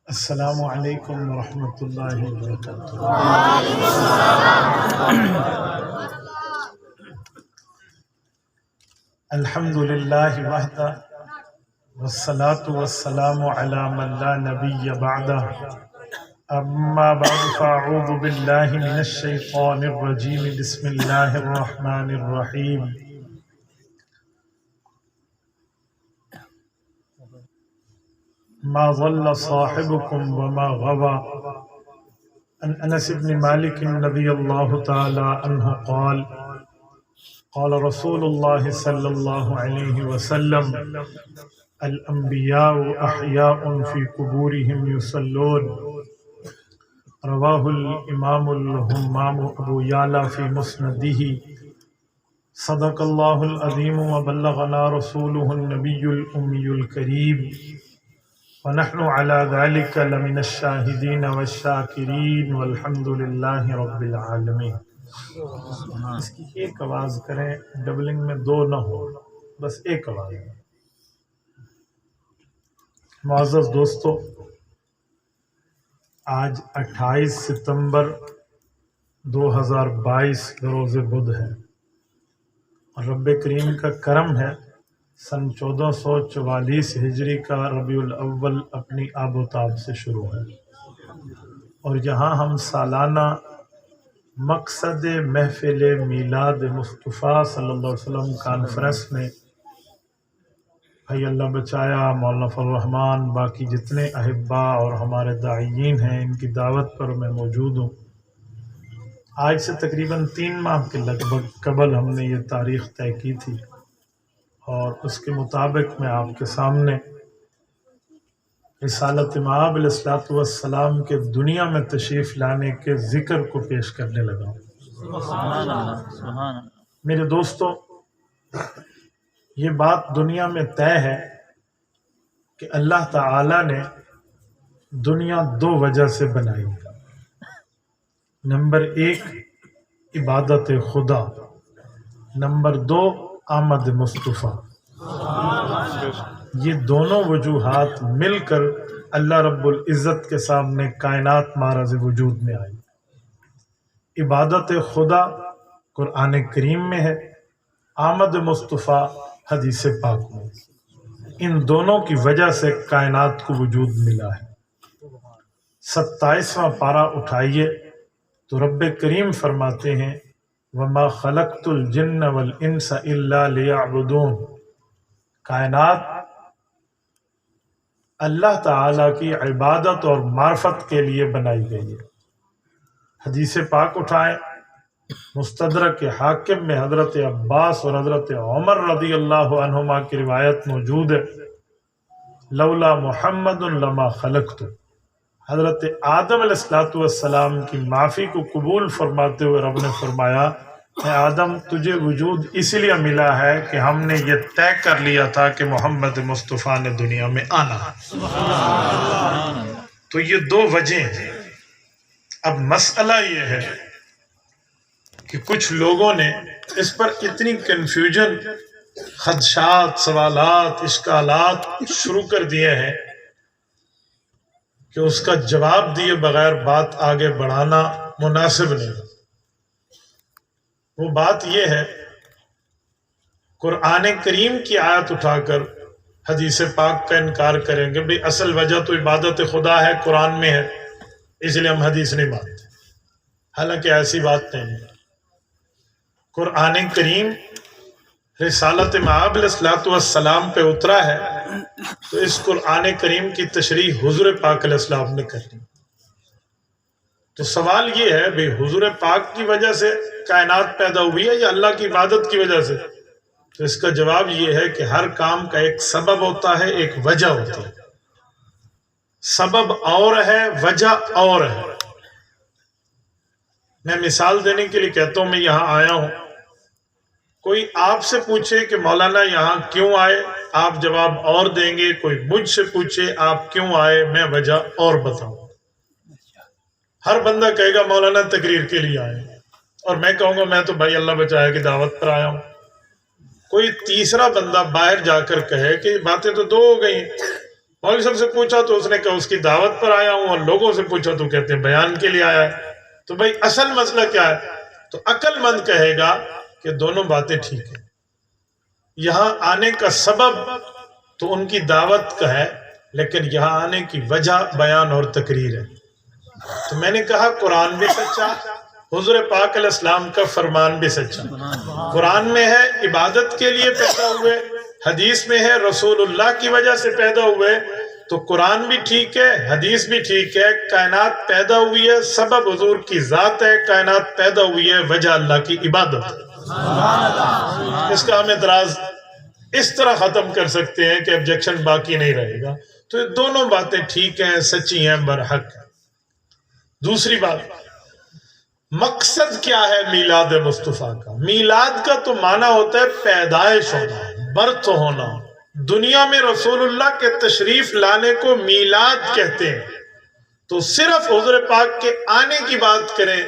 السلام علیکم ورحمۃ اللہ وبرکاتہ۔ الحمد للہ وحدہ والصلاة والسلام علی من لا نبی بعدہ، اما بعد فاعوذ باللہ من الشیطان الرجیم، بسم اللہ الرحمن الرحیم۔ ما ضل صاحبكم وما غوى، عن انس بن مالک رضی اللہ تعالی عنہ قال قال رسول اللہ صلی اللہ علیہ وسلم الانبیاء احیاء فی قبورہم یصلون، رواہ الامام الہمام ابو یعلا فی مسندہ۔ صدق اللہ العظیم وبلغنا رسولہ النبی الامی الکریم، ونحن على ذلك لمن الشاہدین والشاکرین والحمد للہ رب العالمین۔ اس کی ایک آواز کریں، ڈبلنگ میں دو نہ ہو، بس ایک آواز۔ معزز دوستو، آج 28 ستمبر 2022 روز بدھ ہے، اور رب کریم کا کرم ہے سن 1444 ہجری کا ربیع الاول اپنی آب و تاب سے شروع ہے، اور یہاں ہم سالانہ مقصد محفل میلاد مصطفیٰ صلی اللہ علیہ وسلم کانفرنس میں بھائی اللہ بچایا، مولانا فضل الرحمان، باقی جتنے احبا اور ہمارے داعیین ہیں، ان کی دعوت پر میں موجود ہوں۔ آج سے تقریباً 3 ماہ کے لگ بھگ قبل ہم نے یہ تاریخ طے کی تھی، اور اس کے مطابق میں آپ کے سامنے رسالت مآب علیہ الصلوۃ والسلام کے دنیا میں تشریف لانے کے ذکر کو پیش کرنے لگا ہوں۔ میرے دوستو، یہ بات دنیا میں طے ہے کہ اللہ تعالی نے دنیا 2 وجہ سے بنائی ہے۔ نمبر 1 عبادت خدا، نمبر 2 آمد مصطفیٰ۔ یہ دونوں وجوہات مل کر اللہ رب العزت کے سامنے کائنات معرض وجود میں آئی۔ عبادت خدا قرآن کریم میں ہے، آمد مصطفیٰ حدیث پاک میں۔ ان دونوں کی وجہ سے کائنات کو وجود ملا ہے۔ 27واں پارہ اٹھائیے تو رب کریم فرماتے ہیں وَمَا خَلَقْتُ الْجِنَّ وَالْإِنسَ إِلَّا لِيَعْبُدُونَ۔ کائنات اللہ تعالیٰ کی عبادت اور معرفت کے لیے بنائی گئی ہے۔ حدیث پاک اٹھائیں، مستدرک حاکم میں حضرت عباس اور حضرت عمر رضی اللہ عنہما کی روایت موجود ہے، لولا محمد لما خلقت۔ حضرت آدم علیہ السلام کی معافی کو قبول فرماتے ہوئے رب نے فرمایا، اے آدم تجھے وجود اس لیے ملا ہے کہ ہم نے یہ طے کر لیا تھا کہ محمد مصطفیٰ نے دنیا میں آنا۔ تو یہ 2 وجہ ہیں۔ اب مسئلہ یہ ہے کہ کچھ لوگوں نے اس پر اتنی کنفیوژن، خدشات، سوالات، اشکالات شروع کر دیے ہیں کہ اس کا جواب دیے بغیر بات آگے بڑھانا مناسب نہیں۔ وہ بات یہ ہے، قرآن کریم کی آیت اٹھا کر حدیث پاک کا انکار کریں گے، بھئی اصل وجہ تو عبادت خدا ہے، قرآن میں ہے، اس لیے ہم حدیث نہیں مانتے۔ حالانکہ ایسی بات نہیں ہے۔ قرآن کریم رسالت مآب علیہ السلام پہ اترا ہے، تو اس قرآن کریم کی تشریح حضور پاک علیہ السلام نے کر لی۔ تو سوال یہ ہے بھئی حضور پاک کی وجہ سے کائنات پیدا ہوئی ہے یا اللہ کی عبادت کی وجہ سے؟ تو اس کا جواب یہ ہے کہ ہر کام کا ایک سبب ہوتا ہے، ایک وجہ ہوتی ہے۔ سبب اور ہے، وجہ اور ہے۔ میں مثال دینے کے لیے کہتا ہوں، میں یہاں آیا ہوں، کوئی آپ سے پوچھے کہ مولانا یہاں کیوں آئے، آپ جواب اور دیں گے۔ کوئی مجھ سے پوچھے آپ کیوں آئے، میں وجہ اور بتاؤں۔ ہر بندہ کہے گا مولانا تقریر کے لیے آئے، اور میں کہوں گا میں تو بھائی اللہ بچائے کی دعوت پر آیا ہوں۔ کوئی تیسرا بندہ باہر جا کر کہے کہ یہ باتیں تو دو ہو گئی ہیں، مولوی صاحب سے پوچھا تو اس نے کہا اس کی دعوت پر آیا ہوں، اور لوگوں سے پوچھا تو کہتے ہیں بیان کے لیے آیا ہے، تو بھائی اصل مسئلہ کیا ہے؟ تو عقل مند کہے گا کہ دونوں باتیں ٹھیک ہیں، یہاں آنے کا سبب تو ان کی دعوت کا ہے، لیکن یہاں آنے کی وجہ بیان اور تقریر ہے۔ تو میں نے کہا قرآن بھی سچا، حضور پاک علیہ السلام کا فرمان بھی سچا۔ قرآن میں ہے عبادت کے لیے پیدا ہوئے، حدیث میں ہے رسول اللہ کی وجہ سے پیدا ہوئے، تو قرآن بھی ٹھیک ہے، حدیث بھی ٹھیک ہے، کائنات پیدا ہوئی ہے سبب حضور کی ذات ہے، کائنات پیدا ہوئی ہے وجہ اللہ کی عبادت ہے۔ اس کا ہم اعتراض اس طرح ختم کر سکتے ہیں کہ objection باقی نہیں رہے گا۔ تو یہ دونوں باتیں ٹھیک ہیں، سچی ہیں، برحق ہیں۔ دوسری بات، مقصد کیا ہے میلاد مصطفیٰ کا؟ میلاد کا تو معنی ہوتا ہے پیدائش ہونا، برتھ ہونا۔ دنیا میں رسول اللہ کے تشریف لانے کو میلاد کہتے ہیں۔ تو صرف حضور پاک کے آنے کی بات کریں،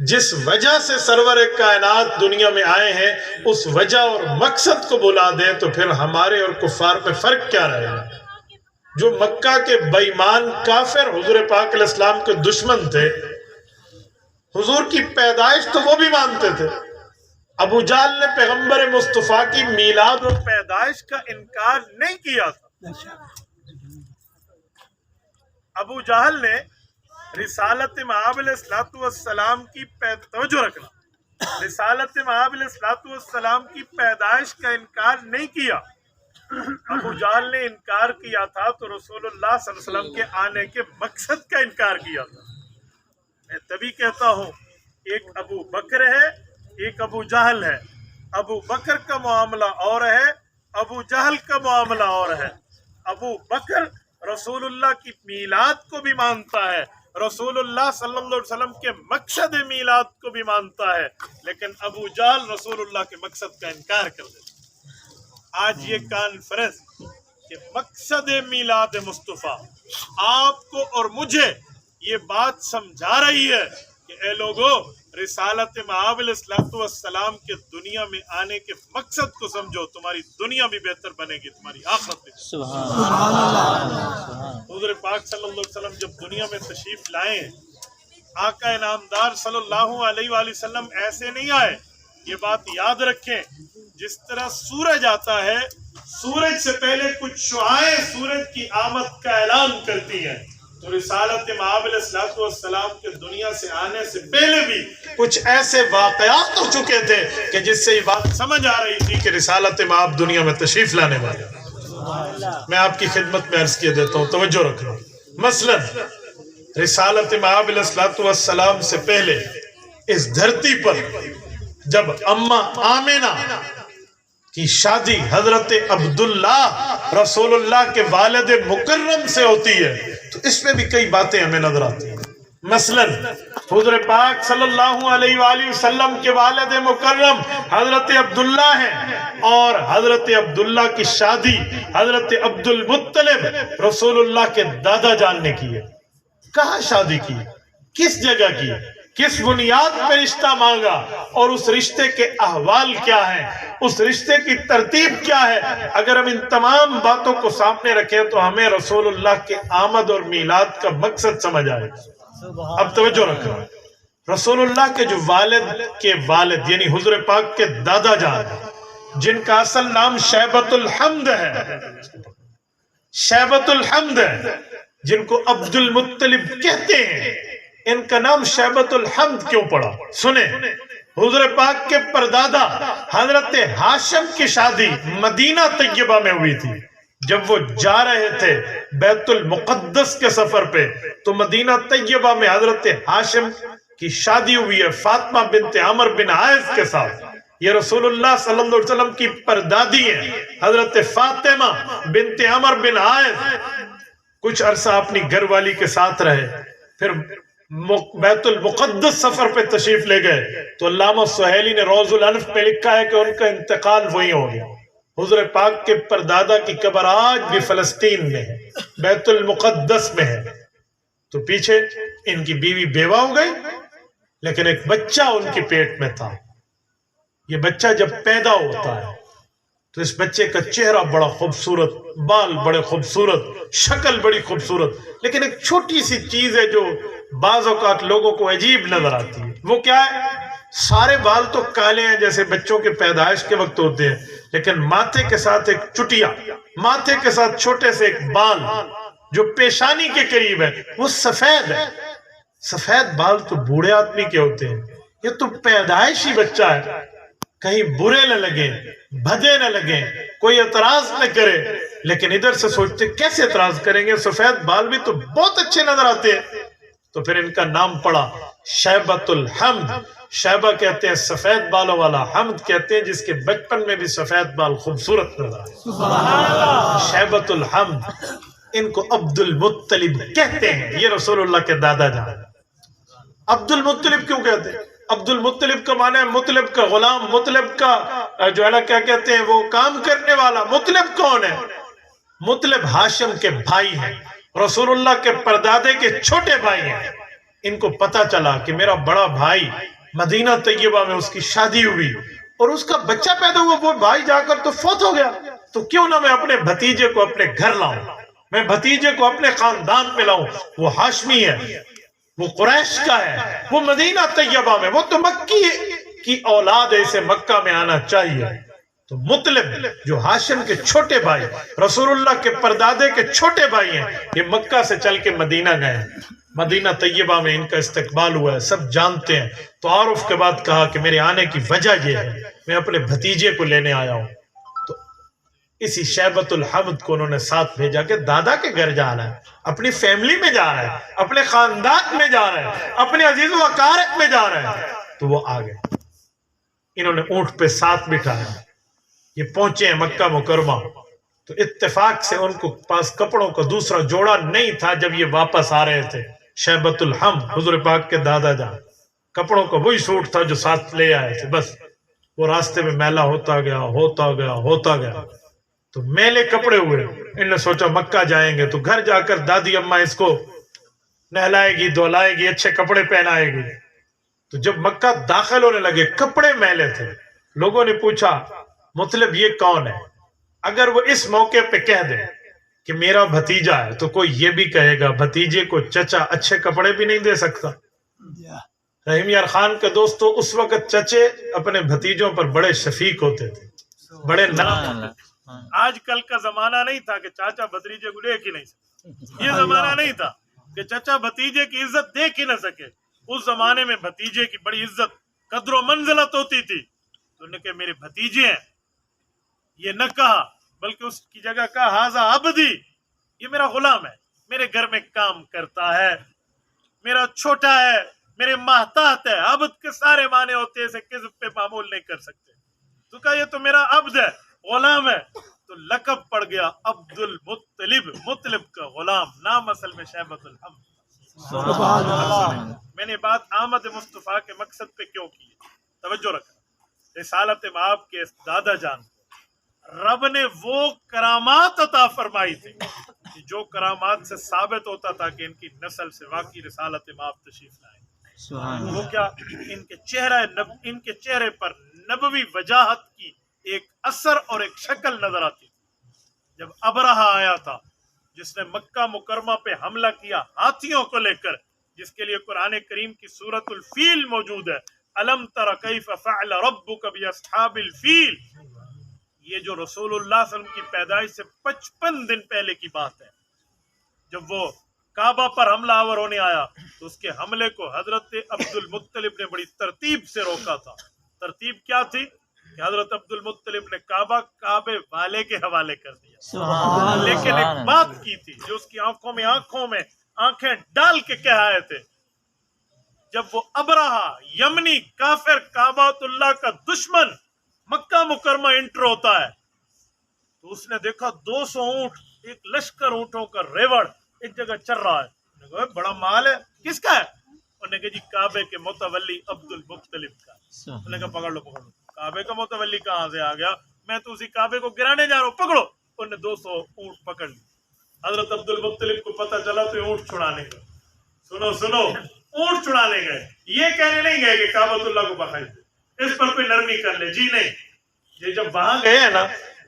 جس وجہ سے سرور کائنات دنیا میں آئے ہیں اس وجہ اور مقصد کو بلا دیں، تو پھر ہمارے اور کفار میں فرق کیا رہے گا؟ جو مکہ کے بے ایمان کافر حضور پاک علیہ السلام کے دشمن تھے، حضور کی پیدائش تو وہ بھی مانتے تھے۔ ابو جہل نے پیغمبر مصطفیٰ کی میلاد اور پیدائش کا انکار نہیں کیا تھا۔ ابو جہل نے رسالت مآب علیہ السلام کی توجہ رکھنا، رسالت مآب علیہ السلام کی پیدائش کا انکار نہیں کیا۔ ابو جہل نے انکار کیا تھا تو رسول اللہ صلی اللہ علیہ وسلم کے آنے کے مقصد کا انکار کیا تھا۔ میں تبھی کہتا ہوں ایک ابو بکر ہے، ایک ابو جہل ہے۔ ابو بکر کا معاملہ اور ہے، ابو جہل کا معاملہ اور ہے۔ ابو بکر رسول اللہ کی میلاد کو بھی مانتا ہے، رسول اللہ صلی اللہ علیہ وسلم کے مقصد میلاد کو بھی مانتا ہے، لیکن ابو جہل رسول اللہ کے مقصد کا انکار کر دیتا ہے۔ آج یہ کانفرنس کہ مقصد میلاد مصطفیٰ آپ کو اور مجھے یہ بات سمجھا رہی ہے کہ اے لوگو، رسالت مآب علیہ السلام کے دنیا میں آنے کے مقصد کو سمجھو، تمہاری دنیا بھی بہتر بنے گی، تمہاری آخرت بھی۔ سبحان اللہ۔ حضور پاک صلی اللہ علیہ وسلم جب دنیا میں تشریف لائے، آقا انعامدار صلی اللہ علیہ وآلہ وسلم ایسے نہیں آئے۔ یہ بات یاد رکھیں، جس طرح سورج آتا ہے، سورج سے پہلے کچھ شعاعیں سورج کی آمد کا اعلان کرتی ہیں، تو رسالت مآب علیہ السلام کے دنیا سے آنے سے پہلے بھی کچھ ایسے واقعات ہو چکے تھے کہ جس سے یہ بات سمجھ آ رہی تھی کہ رسالت مآب دنیا میں تشریف لانے والے۔ میں آپ کی خدمت میں عرض کیے دیتا ہوں، توجہ رکھنا۔ مثلا رسالت مآب علیہ السلام سے پہلے اس دھرتی پر جب اماں آمینہ کی شادی حضرت عبداللہ رسول اللہ کے والد مکرم سے ہوتی ہے، تو اس میں بھی کئی باتیں ہمیں نظر آتی ہیں۔ مثلا حضور پاک صلی اللہ علیہ وآلہ وسلم کے والد مکرم حضرت عبداللہ ہیں، اور حضرت عبداللہ کی شادی حضرت عبد المطلب رسول اللہ کے دادا جان نے کی ہے۔ کہاں شادی کی، کس جگہ کی، کس بنیاد پہ رشتہ مانگا، اور اس رشتے کے احوال کیا ہیں، اس رشتے کی ترتیب کیا ہے؟ اگر ہم ان تمام باتوں کو سامنے رکھیں تو ہمیں رسول اللہ کے آمد اور میلاد کا مقصد سمجھ آئے۔ اب توجہ رکھنا، رسول اللہ کے جو والد کے والد یعنی حضور پاک کے دادا جان، جن کا اصل نام شیبۃ الحمد ہے، شیبۃ الحمد ہے، جن کو عبد المطلب کہتے ہیں، ان کا نام شیبۃ الحمد کیوں پڑا؟ سنیں، حضور پاک کے پردادا حضرت ہاشم کی شادی مدینہ طیبہ میں ہوئی تھی۔ جب وہ جا رہے تھے بیت المقدس کے سفر پہ، تو مدینہ طیبہ میں حضرت ہاشم کی شادی ہوئی ہے فاطمہ بنت عمر بن عائف کے ساتھ۔ یہ رسول اللہ صلی اللہ علیہ وسلم کی پردادی ہیں حضرت فاطمہ بنت عمر بن عائف۔ کچھ عرصہ اپنی گھر والی کے ساتھ رہے، پھر بیت المقدس سفر پہ تشریف لے گئے، تو علامہ سہیلی نے روض الانف میں لکھا ہے کہ ان کا انتقال وہی ہو گیا۔ حضور پاک کے پردادا کی قبر آج بھی فلسطین میں ہے، بیت المقدس میں ہے۔ تو پیچھے ان کی بیوی بیوہ ہو گئی، لیکن ایک بچہ ان کے پیٹ میں تھا۔ یہ بچہ جب پیدا ہوتا ہے تو اس بچے کا چہرہ بڑا خوبصورت، بال بڑے خوبصورت، شکل بڑی خوبصورت، لیکن ایک چھوٹی سی چیز ہے جو بعض اوقات لوگوں کو عجیب نظر آتی ہے. وہ کیا ہے؟ سارے بال تو کالے ہیں جیسے بچوں کے پیدائش کے وقت ہوتے ہیں، لیکن ماتھے کے ساتھ ایک چٹیا، ماتھے کے ساتھ چھوٹے سے ایک بال جو پیشانی کے قریب ہے وہ سفید ہے. سفید بال تو بوڑھے آدمی کے ہوتے ہیں، یہ تو پیدائشی بچہ ہے. کہیں برے نہ لگیں، بھدے نہ لگیں، کوئی اعتراض نہ کرے، لیکن ادھر سے سوچتے کیسے اعتراض کریں گے، سفید بال بھی تو بہت اچھے نظر آتے ہیں. تو پھر ان کا نام پڑا شیبۃ الحمد. شیبہ کہتے ہیں سفید بالوں والا، حمد کہتے ہیں جس کے بچپن میں بھی سفید بال خوبصورت نظر آئے. شیبۃ الحمد. ان کو عبد المطلب کہتے ہیں، یہ رسول اللہ کے دادا جان. عبد المطلب کیوں کہتے ہیں؟ عبد المطلب کا معنی ہے مطلب کا غلام، مطلب کا جو ہے کیا کہتے ہیں وہ کام کرنے والا. مطلب کون ہے؟ مطلب ہاشم کے بھائی ہیں، رسول اللہ کے پردادے کے چھوٹے بھائی ہیں. ان کو پتا چلا کہ میرا بڑا بھائی مدینہ طیبہ میں اس کی شادی ہوئی اور اس کا بچہ پیدا ہوا، وہ بھائی جا کر تو فوت ہو گیا، تو کیوں نہ میں اپنے بھتیجے کو اپنے گھر لاؤں، میں بھتیجے کو اپنے خاندان میں لاؤں. وہ ہاشمی ہے، وہ قریش کا ہے، وہ مدینہ طیبہ میں، وہ تو مکی کی اولاد ہے، اسے مکہ میں آنا چاہیے. تو مطلب جو ہاشم کے چھوٹے بھائی، رسول اللہ کے پردادے کے چھوٹے بھائی ہیں، یہ مکہ سے چل کے مدینہ گئے ہیں. مدینہ طیبہ میں ان کا استقبال ہوا ہے، سب جانتے ہیں. تو تعارف کے بعد کہا کہ میرے آنے کی وجہ یہ ہے، میں اپنے بھتیجے کو لینے آیا ہوں. تو اسی شیبۃ الحمد کو انہوں نے ساتھ بھیجا کہ دادا کے گھر جانا ہے، اپنی فیملی میں جا رہا ہے، اپنے خاندان میں جا رہا ہے، اپنے عزیز و اقارب میں جا رہا ہے. تو وہ آ گئے، انہوں نے اونٹ پہ ساتھ بٹھایا، یہ پہنچے ہیں مکہ مکرمہ. تو اتفاق سے ان کو پاس کپڑوں کا دوسرا جوڑا نہیں تھا جب یہ واپس آ رہے تھے. شیبۃ الحمد حضور پاک کے دادا جان، کپڑوں کا وہی سوٹ تھا جو ساتھ لے آئے تھے. بس وہ راستے میں میلا ہوتا گیا ہوتا گیا ہوتا گیا، تو میلے کپڑے ہوئے. ان نے سوچا مکہ جائیں گے تو گھر جا کر دادی اماں اس کو نہلائے گی، دھلائے گی، اچھے کپڑے پہنائے گی. تو جب مکہ داخل ہونے لگے کپڑے میلے تھے. لوگوں نے پوچھا مطلب یہ کون ہے؟ اگر وہ اس موقع پہ کہہ دے کہ میرا بھتیجا ہے تو کوئی یہ بھی کہے گا بھتیجے کو چچا اچھے کپڑے بھی نہیں دے سکتا. رحیم یار خان کے دوستو، اس وقت چچے اپنے بھتیجوں پر بڑے شفیق ہوتے تھے، بڑے نرم. آج کل کا زمانہ نہیں تھا کہ چاچا بھتیجے کو دیکھ ہی نہیں سکے، یہ زمانہ نہیں تھا کہ چچا بھتیجے کی عزت دیکھ ہی نہ سکے. اس زمانے میں بھتیجے کی بڑی عزت قدر و منزلت ہوتی تھی. تو انہوں نے کہا میرے بھتیجے ہیں، یہ نہ کہا بلکہ اس کی جگہ کہا ہاذا عبدی، یہ میرا غلام ہے، میرے گھر میں کام کرتا ہے، میرا چھوٹا ہے، میرے محتاط ہے. عبد کے سارے معنی ہوتے ہیں، اسے کذب پہ معمول نہیں کر سکتے. تو کہا یہ تو میرا عبد ہے، غلام ہے. تو لقب پڑ گیا عبد المطلب، مطلب کا غلام. نام اصل میں شیبۃ الحمد. میں نے بات آمد مصطفیٰ کے مقصد پہ کیوں کی، توجہ رکھنا. رسالت مآب کے دادا جان رب نے وہ کرامات عطا فرمائی تھی کہ جو کرامات سے ثابت ہوتا تھا کہ ان کی نسل سے واقعی رسالت مآب تشریف لائے. وہ کیا؟ ان کے چہرے پر نبوی وجاہت کی ایک اثر اور ایک شکل نظر آتی. جب ابرہہ آیا تھا جس نے مکہ مکرمہ پہ حملہ کیا ہاتھیوں کو لے کر، جس کے لیے قرآن کریم کی سورۃ الفیل موجود ہے، الم تر کیف فعل ربک باصحاب الفیل. یہ جو رسول اللہ صلی اللہ علیہ وسلم کی پیدائش سے 55 دن پہلے کی بات ہے. جب وہ کعبہ پر حملہ آور ہونے آیا تو اس کے حملے کو حضرت عبد المطلب نے بڑی ترتیب سے روکا تھا. ترتیب کیا تھی کہ حضرت عبد المطلب نے کعبے والے کے حوالے کر دیا، لیکن ایک بات کی تھی جو اس کی آنکھوں میں آنکھیں ڈال کے کہہ آئے تھے. جب وہ ابرہہ یمنی کافر کعبۃ اللہ کا دشمن مکہ مکرمہ انٹر ہوتا ہے تو اس نے دیکھا 200 اونٹ، ایک لشکر اونٹوں کا ریوڑ ایک جگہ چل رہا ہے. انہوں نے کہا بڑا مال ہے، کس کا ہے؟ انہوں نے کہا جی کعبے کے متولی عبد المطلب کا. انہوں نے کہا پکڑ لو کعبے کا متولی کہاں سے آ گیا؟ میں تو اسی کعبے کو گرانے جا رہا ہوں، پکڑو. انہوں نے 200 اونٹ پکڑ لی. حضرت عبد المطلب کو پتا چلا تو اونٹ چھڑانے گئے. سنو اونٹ چھڑانے گئے، یہ کہنے نہیں گئے کہ کعبۃ اللہ کو بخائی اس پر کوئی نرمی کر لے. جی نہیں، یہ جب وہاں گئے ہیں نا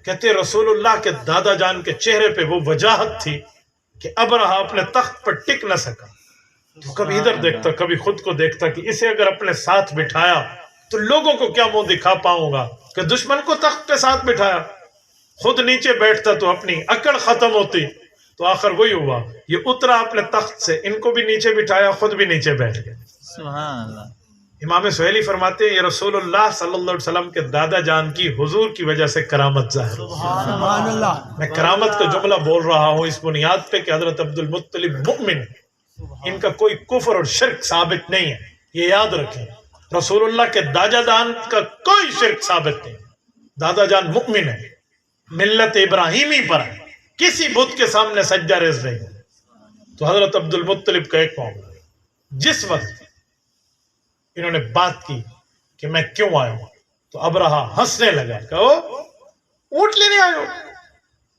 کہتے رسول اللہ کے دادا جان کے چہرے پہ وہ وجاہت تھی کہ ابرہہ اپنے تخت پر ٹک نہ سکا، تو کبھی ادھر دیکھتا کبھی خود کو دیکھتا کہ اسے اگر اپنے ساتھ بٹھایا تو لوگوں کو کیا منہ دکھا پاؤں گا، کہ دشمن کو تخت پہ ساتھ بٹھایا، خود نیچے بیٹھتا تو اپنی اکڑ ختم ہوتی۔ تو آخر وہی ہوا، یہ اترا اپنے تخت سے، ان کو بھی نیچے بٹھایا، خود بھی نیچے بیٹھ گیا۔ سبحان اللہ۔ امام سہیلی فرماتے ہیں یہ رسول اللہ صلی اللہ علیہ وسلم کے دادا جان کی حضور کی وجہ سے کرامت ظاہر ہوئی۔ سبحان اللہ۔ میں کرامت کا جملہ بول رہا ہوں اس بنیاد پہ کہ حضرت عبد المطلب مؤمن، ان کا کوئی کفر اور شرک ثابت نہیں ہے، یہ یاد رکھیں۔ رسول اللہ کے دادا جان کا کوئی شرک ثابت نہیں، دادا جان مؤمن ہے، ملت ابراہیمی پر ہے، کسی بت کے سامنے سجدہ ریز نہیں ہے۔ تو حضرت عبد المطلب کا ایک معاملہ، جس وقت انہوں نے بات کی کہ میں کیوں آیا ہوں، تو ابرہہ ہنسنے لگا، کہو اونٹ لینے آئے ہو،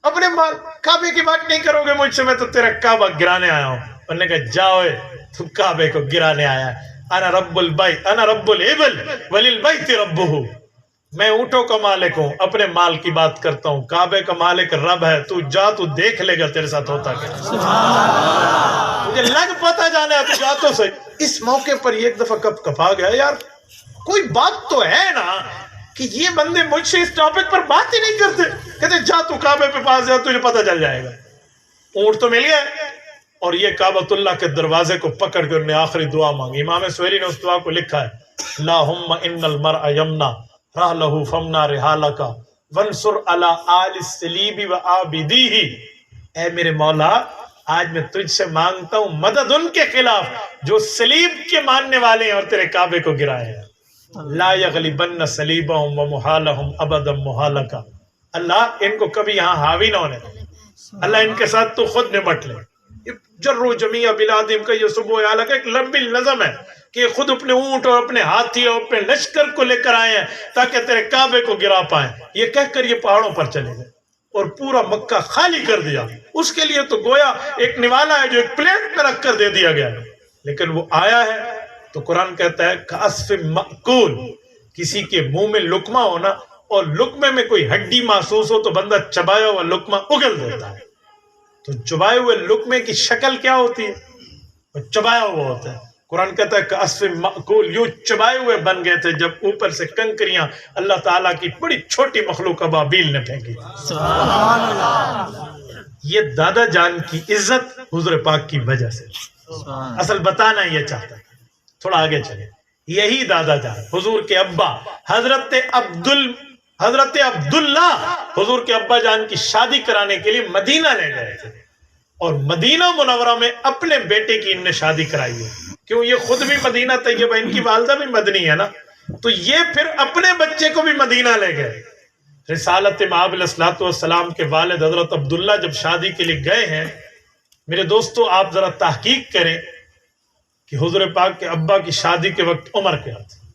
اپنے مال کعبے کی بات نہیں کرو گے مجھ سے، میں تو تیرا کعبہ گرانے آیا ہوں۔ انہوں نے کہا جاؤ تو کعبے کو گرانے آیا، انا رب البیت انا رب الابل وللبیت ربہ، میں اونٹوں کا مالک ہوں، اپنے مال کی بات کرتا ہوں، کعبے کا مالک رب ہے، تو جا تو دیکھ لے گا تیرے ساتھ ہوتا کیا، مجھے لگ پتا جانا ہے، تو جا تو صحیح۔ اس موقع پر یہ ایک دفعہ کپ کپا گیا، یار کوئی بات تو ہے نا کہ یہ بندے مجھ سے اس ٹاپک پر بات ہی نہیں کرتے، کہتے جا تو کعبے پہ پاس جا، تجھے پتہ چل جائے گا۔ اونٹ تو مل گیا، اور یہ کعبۃ اللہ کے دروازے کو پکڑ کے انہوں نے آخری دعا مانگی۔ امام سہیلی نے اس دعا کو لکھا ہے، اللہم ان المرء یمنا رحلہ فمنا رحالک وانصر علی آل الصلیب وعابدیہ، اے میرے مولا آج میں تجھ سے مانگتا ہوں مدد ان کے خلاف جو صلیب کے ماننے والے ہیں اور تیرے کعبے کو گرائے ہیں۔ لا یغلبن صلیبہم ومحالہم ابدا محالکا، اللہ ان کو کبھی یہاں حاوی نہ ہونے دے، اللہ ان کے ساتھ تو خود نمٹ لے۔ جر و جمیع بلادہم کا یہ صبح اعلیٰ کا ایک لمبی نظم ہے کہ خود اپنے اونٹ اور اپنے ہاتھی اور اپنے لشکر کو لے کر آئے ہیں تاکہ تیرے کعبے کو گرا پائیں۔ یہ کہہ کر یہ پہاڑوں پر چلے گئے اور پورا مکہ خالی کر دیا۔ اس کے لیے تو گویا ایک نوالا ہے جو ایک پلیٹ میں رکھ کر دے دیا گیا ہے، لیکن وہ آیا ہے تو قرآن کہتا ہے کعصف مأکول، کسی کے منہ میں لقمہ ہونا اور لقمے میں کوئی ہڈی محسوس ہو تو بندہ چبایا ہوا لقمہ اگل دیتا ہے۔ تو چبائے ہوئے لقمے کی شکل کیا ہوتی ہے؟ وہ چبایا ہوا ہوتا ہے۔ قرآن کہتا ہے کعصف مأکول، یوں چبائے ہوئے بن گئے تھے جب اوپر سے کنکریاں اللہ تعالیٰ کی بڑی چھوٹی مخلوق ابابیل نے پھینکی۔ سبحان اللہ۔ یہ دادا جان کی عزت حضور پاک کی وجہ سے۔ سبحان اصل بتانا یہ چاہتا ہے، تھوڑا آگے چلے۔ یہی دادا جان حضور کے ابا حضرت عبداللہ حضور کے ابا جان کی شادی کرانے کے لیے مدینہ لے گئے تھے، اور مدینہ منورہ میں اپنے بیٹے کی ان نے شادی کرائی ہے۔ کیوں؟ یہ خود بھی مدینہ طیبہ، ان کی والدہ بھی مدنی ہے نا، تو یہ پھر اپنے بچے کو بھی مدینہ لے گئے۔ رسالت مآب علیہ الصلوۃ والسلام کے والد حضرت عبداللہ جب شادی کے لیے گئے ہیں، میرے دوستو آپ ذرا تحقیق کریں کہ حضور پاک کے ابا کی شادی کے وقت عمر کیا تھی۔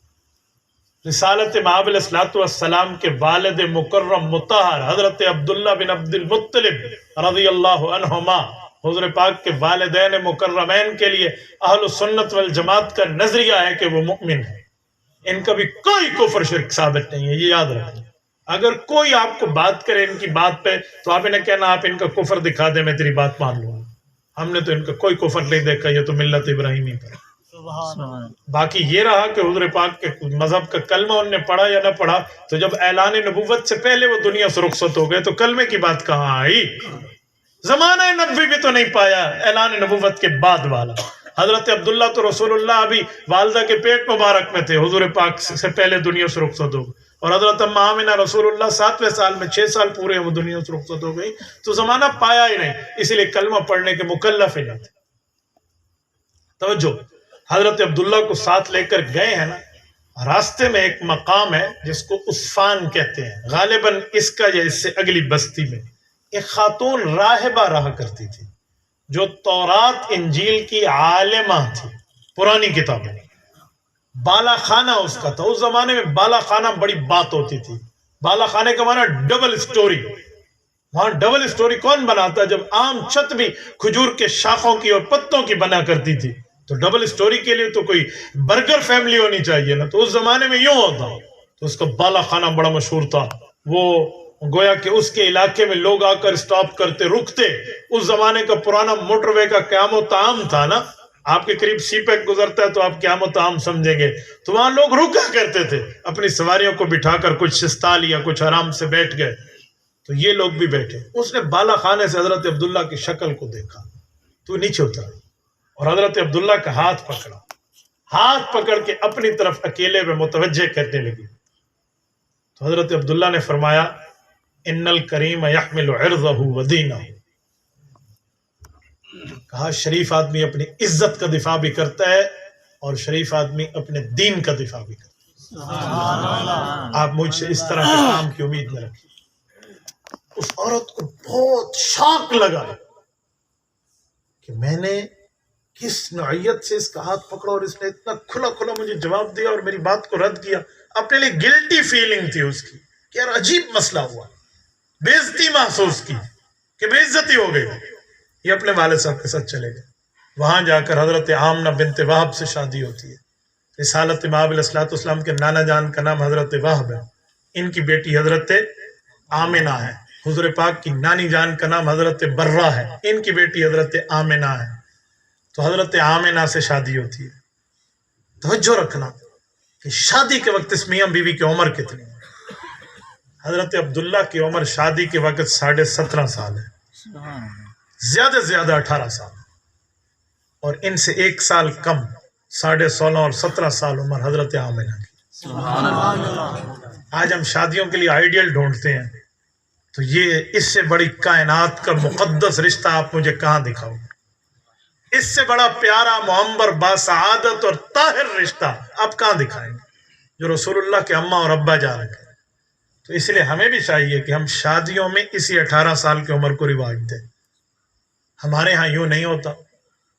رسالت مآب علیہ الصلوۃ والسلام کے والد مکرم مطہر حضرت عبداللہ بن عبد المطلب رضی اللہ عنہما، حضور پاک کے والدین مکرمین کے لیے اہل سنت والجماعت کا نظریہ ہے کہ وہ مؤمن ہے، ان کا بھی کوئی کفر شرک ثابت نہیں ہے، یہ یاد رکھیں۔ اگر کوئی آپ کو بات کرے ان کی بات پہ تو آپ انہیں کہنا آپ ان کا کفر دکھا دیں، میں تیری بات مان لوں گا، ہم نے تو ان کا کوئی کفر نہیں دیکھا، یہ تو ملت ابراہیمی پر۔ اللہ۔ باقی یہ رہا کہ حضور پاک کے مذہب کا کلمہ انہوں نے پڑھا یا نہ پڑھا، تو جب اعلان نبوت سے پہلے وہ دنیا سے رخصت ہو گئے تو کلمے کی بات کہاں آئی؟ زمانہ نبوی بھی تو نہیں پایا، اعلان نبوت کے بعد والا۔ حضرت عبداللہ تو رسول اللہ ابھی والدہ کے پیٹ مبارک میں تھے، حضور پاک سے پہلے دنیا سے رخصت ہو گئے، اور حضرت اماں آمنہ رسول اللہ 7ویں سال میں 6 سال پورے وہ دنیا سے رخصت ہو گئی، تو زمانہ پایا ہی نہیں، اس لیے کلمہ پڑھنے کے مکلف ہی نہیں تھے۔ توجہ، حضرت عبداللہ کو ساتھ لے کر گئے ہیں نا، راستے میں ایک مقام ہے جس کو عصفان کہتے ہیں، غالباً اس کا یا اس سے اگلی بستی میں ایک خاتون راہبہ رہا کرتی تھی جو تورات انجیل کی عالمہ تھی، پرانی کتابیں، بالا خانہ اس کا تھا۔ اس زمانے میں بالا خانہ بڑی بات ہوتی تھی۔ بالا خانے کا معنی ڈبل سٹوری، وہاں ڈبل سٹوری کون بناتا؟ جب عام چھت بھی کھجور کے شاخوں کی اور پتوں کی بنا کرتی تھی تو ڈبل سٹوری کے لیے تو کوئی برگر فیملی ہونی چاہیے نا، تو اس زمانے میں یوں ہوتا، تو اس کا بالا خانہ بڑا مشہور تھا۔ وہ گویا کہ اس کے علاقے میں لوگ آ کر سٹاپ کرتے رکتے. اس زمانے کا پرانا موٹر وے کا قیام و طعام تھا نا, آپ کے قریب سی پیک گزرتا ہے تو آپ قیام و طعام سمجھیں گے, تو وہاں لوگ رکا کرتے تھے, اپنی سواریوں کو بٹھا کر کچھ شستہ لیا, کچھ آرام سے بیٹھ گئے, تو یہ لوگ بھی بیٹھے. اس نے بالا خانے سے حضرت عبداللہ کی شکل کو دیکھا تو نیچے اترا اور حضرت عبداللہ کا ہاتھ پکڑا, ہاتھ پکڑ کے اپنی طرف اکیلے میں متوجہ کرنے لگی. تو حضرت عبداللہ نے فرمایا ان الکریم یحمل عرضہ و دینہ, کہا شریف آدمی اپنی عزت کا دفاع بھی کرتا ہے اور شریف آدمی اپنے دین کا دفاع بھی کرتا ہے. آپ مجھ سے اس طرح کے کام کی امید نہ رکھیں. اس عورت کو بہت شاک لگا کہ میں نے کس نوعیت سے اس کا ہاتھ پکڑا اور اس نے اتنا کھلا کھلا مجھے جواب دیا اور میری بات کو رد کیا. اپنے لیے گلٹی فیلنگ تھی اس کی کہ یار عجیب مسئلہ ہوا, بے عزتی محسوس کی کہ بے عزتی ہو گئی. یہ اپنے والد صاحب کے ساتھ چلے گئے. وہاں جا کر حضرت آمنہ بنت وہب سے شادی ہوتی ہے. رسالت مآب علیہ الصلوۃ والسلام کے نانا جان کا نام حضرت وہب ہے, ان کی بیٹی حضرت آمنہ ہے. حضور پاک کی نانی جان کا نام حضرت برہ ہے, ان کی بیٹی حضرت آمنہ ہے. تو حضرت آمنہ سے شادی ہوتی ہے. توجہ رکھنا کہ شادی کے وقت اس میاں بیوی کی عمر کتنی ہے. حضرت عبداللہ کی عمر شادی کے وقت 17.5 سال ہے, زیادہ سے زیادہ 18 سال, اور ان سے 1 سال کم 16.5 اور 17 سال عمر حضرت آمنہ کی. آج ہم شادیوں کے لیے آئیڈیل ڈھونڈتے ہیں, تو یہ اس سے بڑی کائنات کا مقدس رشتہ آپ مجھے کہاں دکھاؤ گے؟ اس سے بڑا پیارا معمر باسعادت اور طاہر رشتہ آپ کہاں دکھائیں گے جو رسول اللہ کے اماں اور ابا جان رکھے؟ تو اس لیے ہمیں بھی چاہیے کہ ہم شادیوں میں اسی 18 سال کی عمر کو رواج دیں. ہمارے ہاں یوں نہیں ہوتا,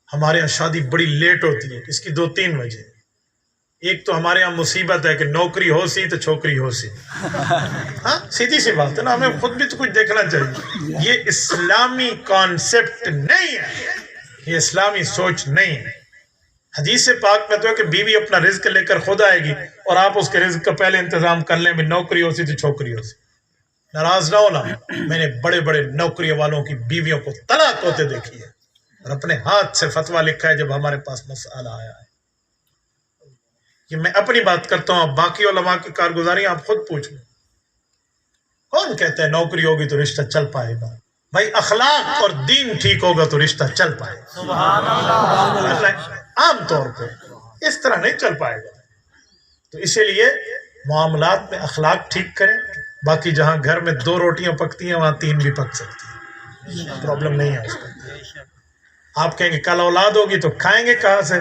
ہمارے ہاں شادی بڑی لیٹ ہوتی ہے. اس کی 2-3 وجہ. ایک تو ہمارے ہاں مصیبت ہے کہ نوکری ہو سی تو چھوکری ہو سی. ہاں سیدھی سی بات ہے نا, ہمیں خود بھی تو کچھ دیکھنا چاہیے. یہ اسلامی کانسیپٹ نہیں ہے, یہ اسلامی سوچ نہیں ہے. حدیث پاک میں تو ہے کہ بیوی اپنا رزق لے کر خود آئے گی اور آپ اس کے رزق کا پہلے انتظام کر لیں, بھی نوکری ہو سی تو چھوکری ہو سی. ناراض نہ ہونا, میں نے بڑے بڑے نوکری والوں کی بیویوں کو طلاق ہوتے دیکھی ہے اور اپنے ہاتھ سے فتویٰ لکھا ہے جب ہمارے پاس مسئلہ آیا ہے. یہ میں اپنی بات کرتا ہوں, باقی علماء کی کارگزاری آپ خود پوچھ لیں. کون کہتا ہے نوکری ہوگی تو رشتہ چل پائے گا؟ بھائی اخلاق اور دین ٹھیک ہوگا تو رشتہ چل پائے گا. سبحان اللہ. عام طور پہ اس طرح نہیں چل پائے گا. تو اسی لیے معاملات میں اخلاق ٹھیک کریں. باقی جہاں گھر میں 2 روٹیاں پکتی ہیں وہاں 3 بھی پک سکتی ہیں, پرابلم نہیں ہے اس پر. آپ کہیں گے کل اولاد ہوگی تو کھائیں گے کہاں سے؟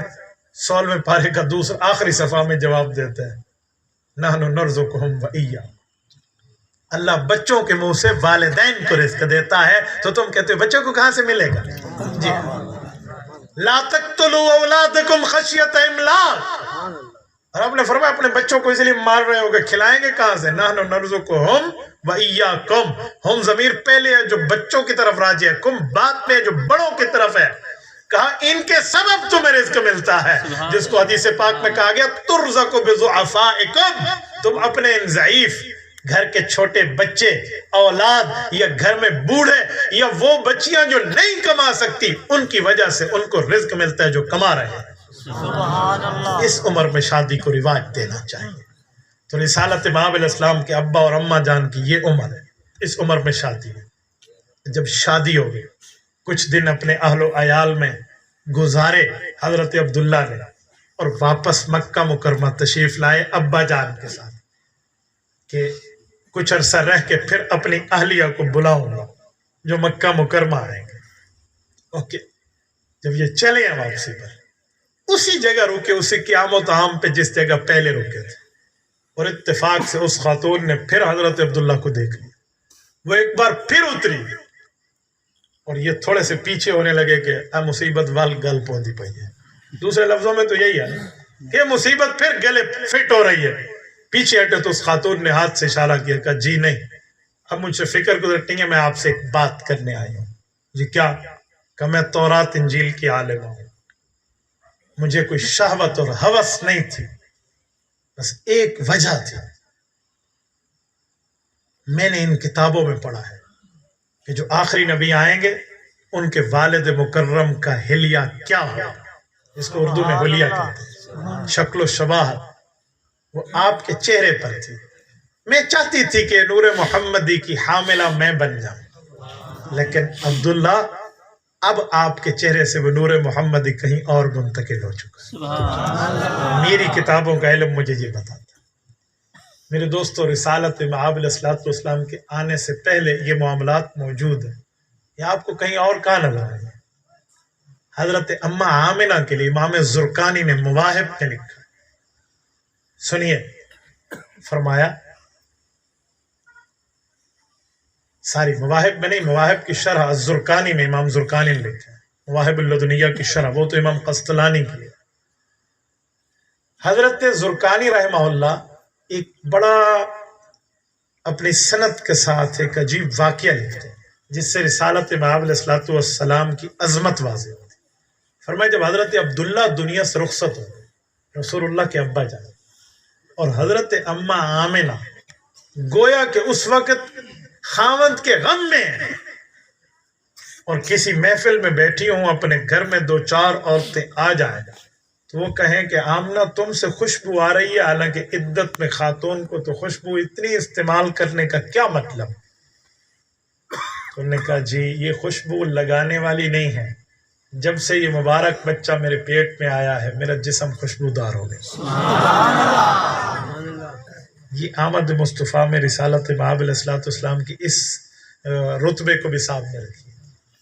16ویں پارے کا دوسرا آخری صفحہ میں جواب دیتے ہیں نحن نرزقہم وإیاکم. اللہ بچوں کے منہ سے والدین کو رزق دیتا ہے, تو تم کہتے ہو بچوں کو کہاں سے ملے گا؟ جی لا تقتلوا اولادکم خشیۃ املاق. اور آپ نے فرمایا اپنے بچوں کو اس لیے مار رہے ہو کہ کھلائیں گے کہاں سے؟ نحن نرزقہم وإیاکم. ہم ضمیر پہلے ہے جو بچوں کی طرف راجع ہے, کم بات میں جو بڑوں کی طرف ہے. کہا ان کے سبب تمہیں رزق ملتا ہے, جس کو حدیث پاک میں کہا گیا ترزق بضعفائکم. تم اپنے ان ضعیف گھر کے چھوٹے بچے, اولاد, یا گھر میں بوڑھے, یا وہ بچیاں جو نہیں کما سکتی, ان کی وجہ سے ان کو رزق ملتا ہے جو کما رہے ہیں. اس عمر میں شادی کو رواج دینا چاہیے. تو رسالت مآب علیہ السلام کے ابا اور اماں جان کی یہ عمر ہے, اس عمر میں شادی ہے. جب شادی ہو گئی, کچھ دن اپنے اہل و عیال میں گزارے حضرت عبداللہ نے, اور واپس مکہ مکرمہ تشریف لائے ابا جان کے ساتھ کہ کچھ عرصہ رہ کے پھر اپنی اہلیہ کو بلاؤں گا جو مکہ مکرمہ آئیں گے. اوکے, جب یہ چلے ہیں واپسی پر, اسی جگہ رکے, اسی قیام و طعام پہ جس جگہ پہلے رکے تھے, اور اتفاق سے اس خاتون نے پھر حضرت عبداللہ کو دیکھ لیا. وہ ایک بار پھر اتری اور یہ تھوڑے سے پیچھے ہونے لگے کہ مصیبت وال گل پوندی پئی ہے. دوسرے لفظوں میں تو یہی ہے کہ مصیبت پھر گلے فٹ ہو رہی ہے. پیچھے ہٹے تو اس خاتون نے ہاتھ سے اشارہ کیا, کہا جی نہیں, اب مجھ سے فکر گزرتی ہے, میں آپ سے ایک بات کرنے آئی ہوں. جی کیا؟ کہ میں تورات انجیل کی عالم ہوں, مجھے کوئی شہوت اور ہوس نہیں تھی, بس ایک وجہ تھی, میں نے ان کتابوں میں پڑھا ہے کہ جو آخری نبی آئیں گے ان کے والد مکرم کا حلیہ کیا ہو، جس کو اردو میں حلیہ کہتے ہیں، شکل و شباہت وہ آپ کے چہرے پر تھی۔ میں چاہتی تھی کہ نور محمدی کی حاملہ میں بن جاؤں، لیکن عبداللہ اب آپ کے چہرے سے وہ نور محمدی کہیں اور منتقل ہو چکا ہے۔ میری کتابوں کا علم مجھے یہ بتاتا۔ میرے دوستو، رسالت مآب علیہ السلام کے آنے سے پہلے یہ معاملات موجود ہیں، یہ آپ کو کہیں اور کہاں نظر آئیں گے۔ حضرت اماں آمنہ کے لیے امام زرقانی نے مواہب میں لکھا، سنیے، فرمایا، ساری مواہب میں نہیں، مواہب کی شرح الزرقانی میں امام زرقانی نے لکھا ہے، مواہب اللدنیہ کی شرح وہ تو امام قسطلانی کی ہے۔ حضرت زرقانی رحمہ اللہ ایک بڑا اپنی سند کے ساتھ ایک عجیب واقعہ لکھتے ہیں جس سے رسالت مآب علیہ السلام کی عظمت واضح ہوتی ہے۔ فرمایا جب حضرت عبداللہ دنیا سے رخصت ہو گئے، رسول اللہ کے ابا جان، اور حضرت اماں آمنہ گویا کہ اس وقت خاوند کے غم میں ہیں اور کسی محفل میں بیٹھی ہوں، اپنے گھر میں دو چار عورتیں آ جائیں تو وہ کہیں کہ آمنہ تم سے خوشبو آ رہی ہے، حالانکہ عدت میں خاتون کو تو خوشبو اتنی استعمال کرنے کا کیا مطلب؟ تو انہوں نے کہا جی یہ خوشبو لگانے والی نہیں ہے، جب سے یہ مبارک بچہ میرے پیٹ میں آیا ہے میرا جسم خوشبودار ہو گیا۔ یہ آمد مصطفیٰ میں رسالت مآب علیہ السلام کی اس رتبے کو بھی سامنے رکھی۔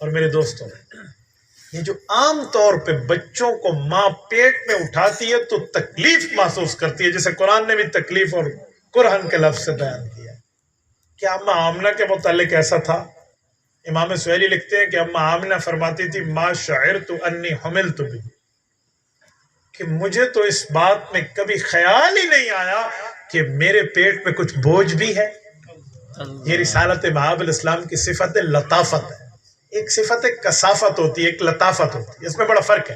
اور میرے دوستوں، یہ جو عام طور پہ بچوں کو ماں پیٹ میں اٹھاتی ہے تو تکلیف محسوس کرتی ہے، جیسے قرآن نے بھی تکلیف اور کرہن کے لفظ سے بیان کیا۔ کیا اماں آمنہ کے متعلق ایسا تھا؟ امام سہیلی لکھتے ہیں کہ اماں آمنہ فرماتی تھی ما شعرت انی حملت بھی، کہ مجھے تو اس بات میں کبھی خیال ہی نہیں آیا کہ میرے پیٹ میں کچھ بوجھ بھی ہے۔ یہ رسالت مآب علیہ السلام کی صفت لطافت ہے۔ ایک صفت کثافت ہوتی ہے، ایک لطافت ہوتی ہے، اس میں بڑا فرق ہے۔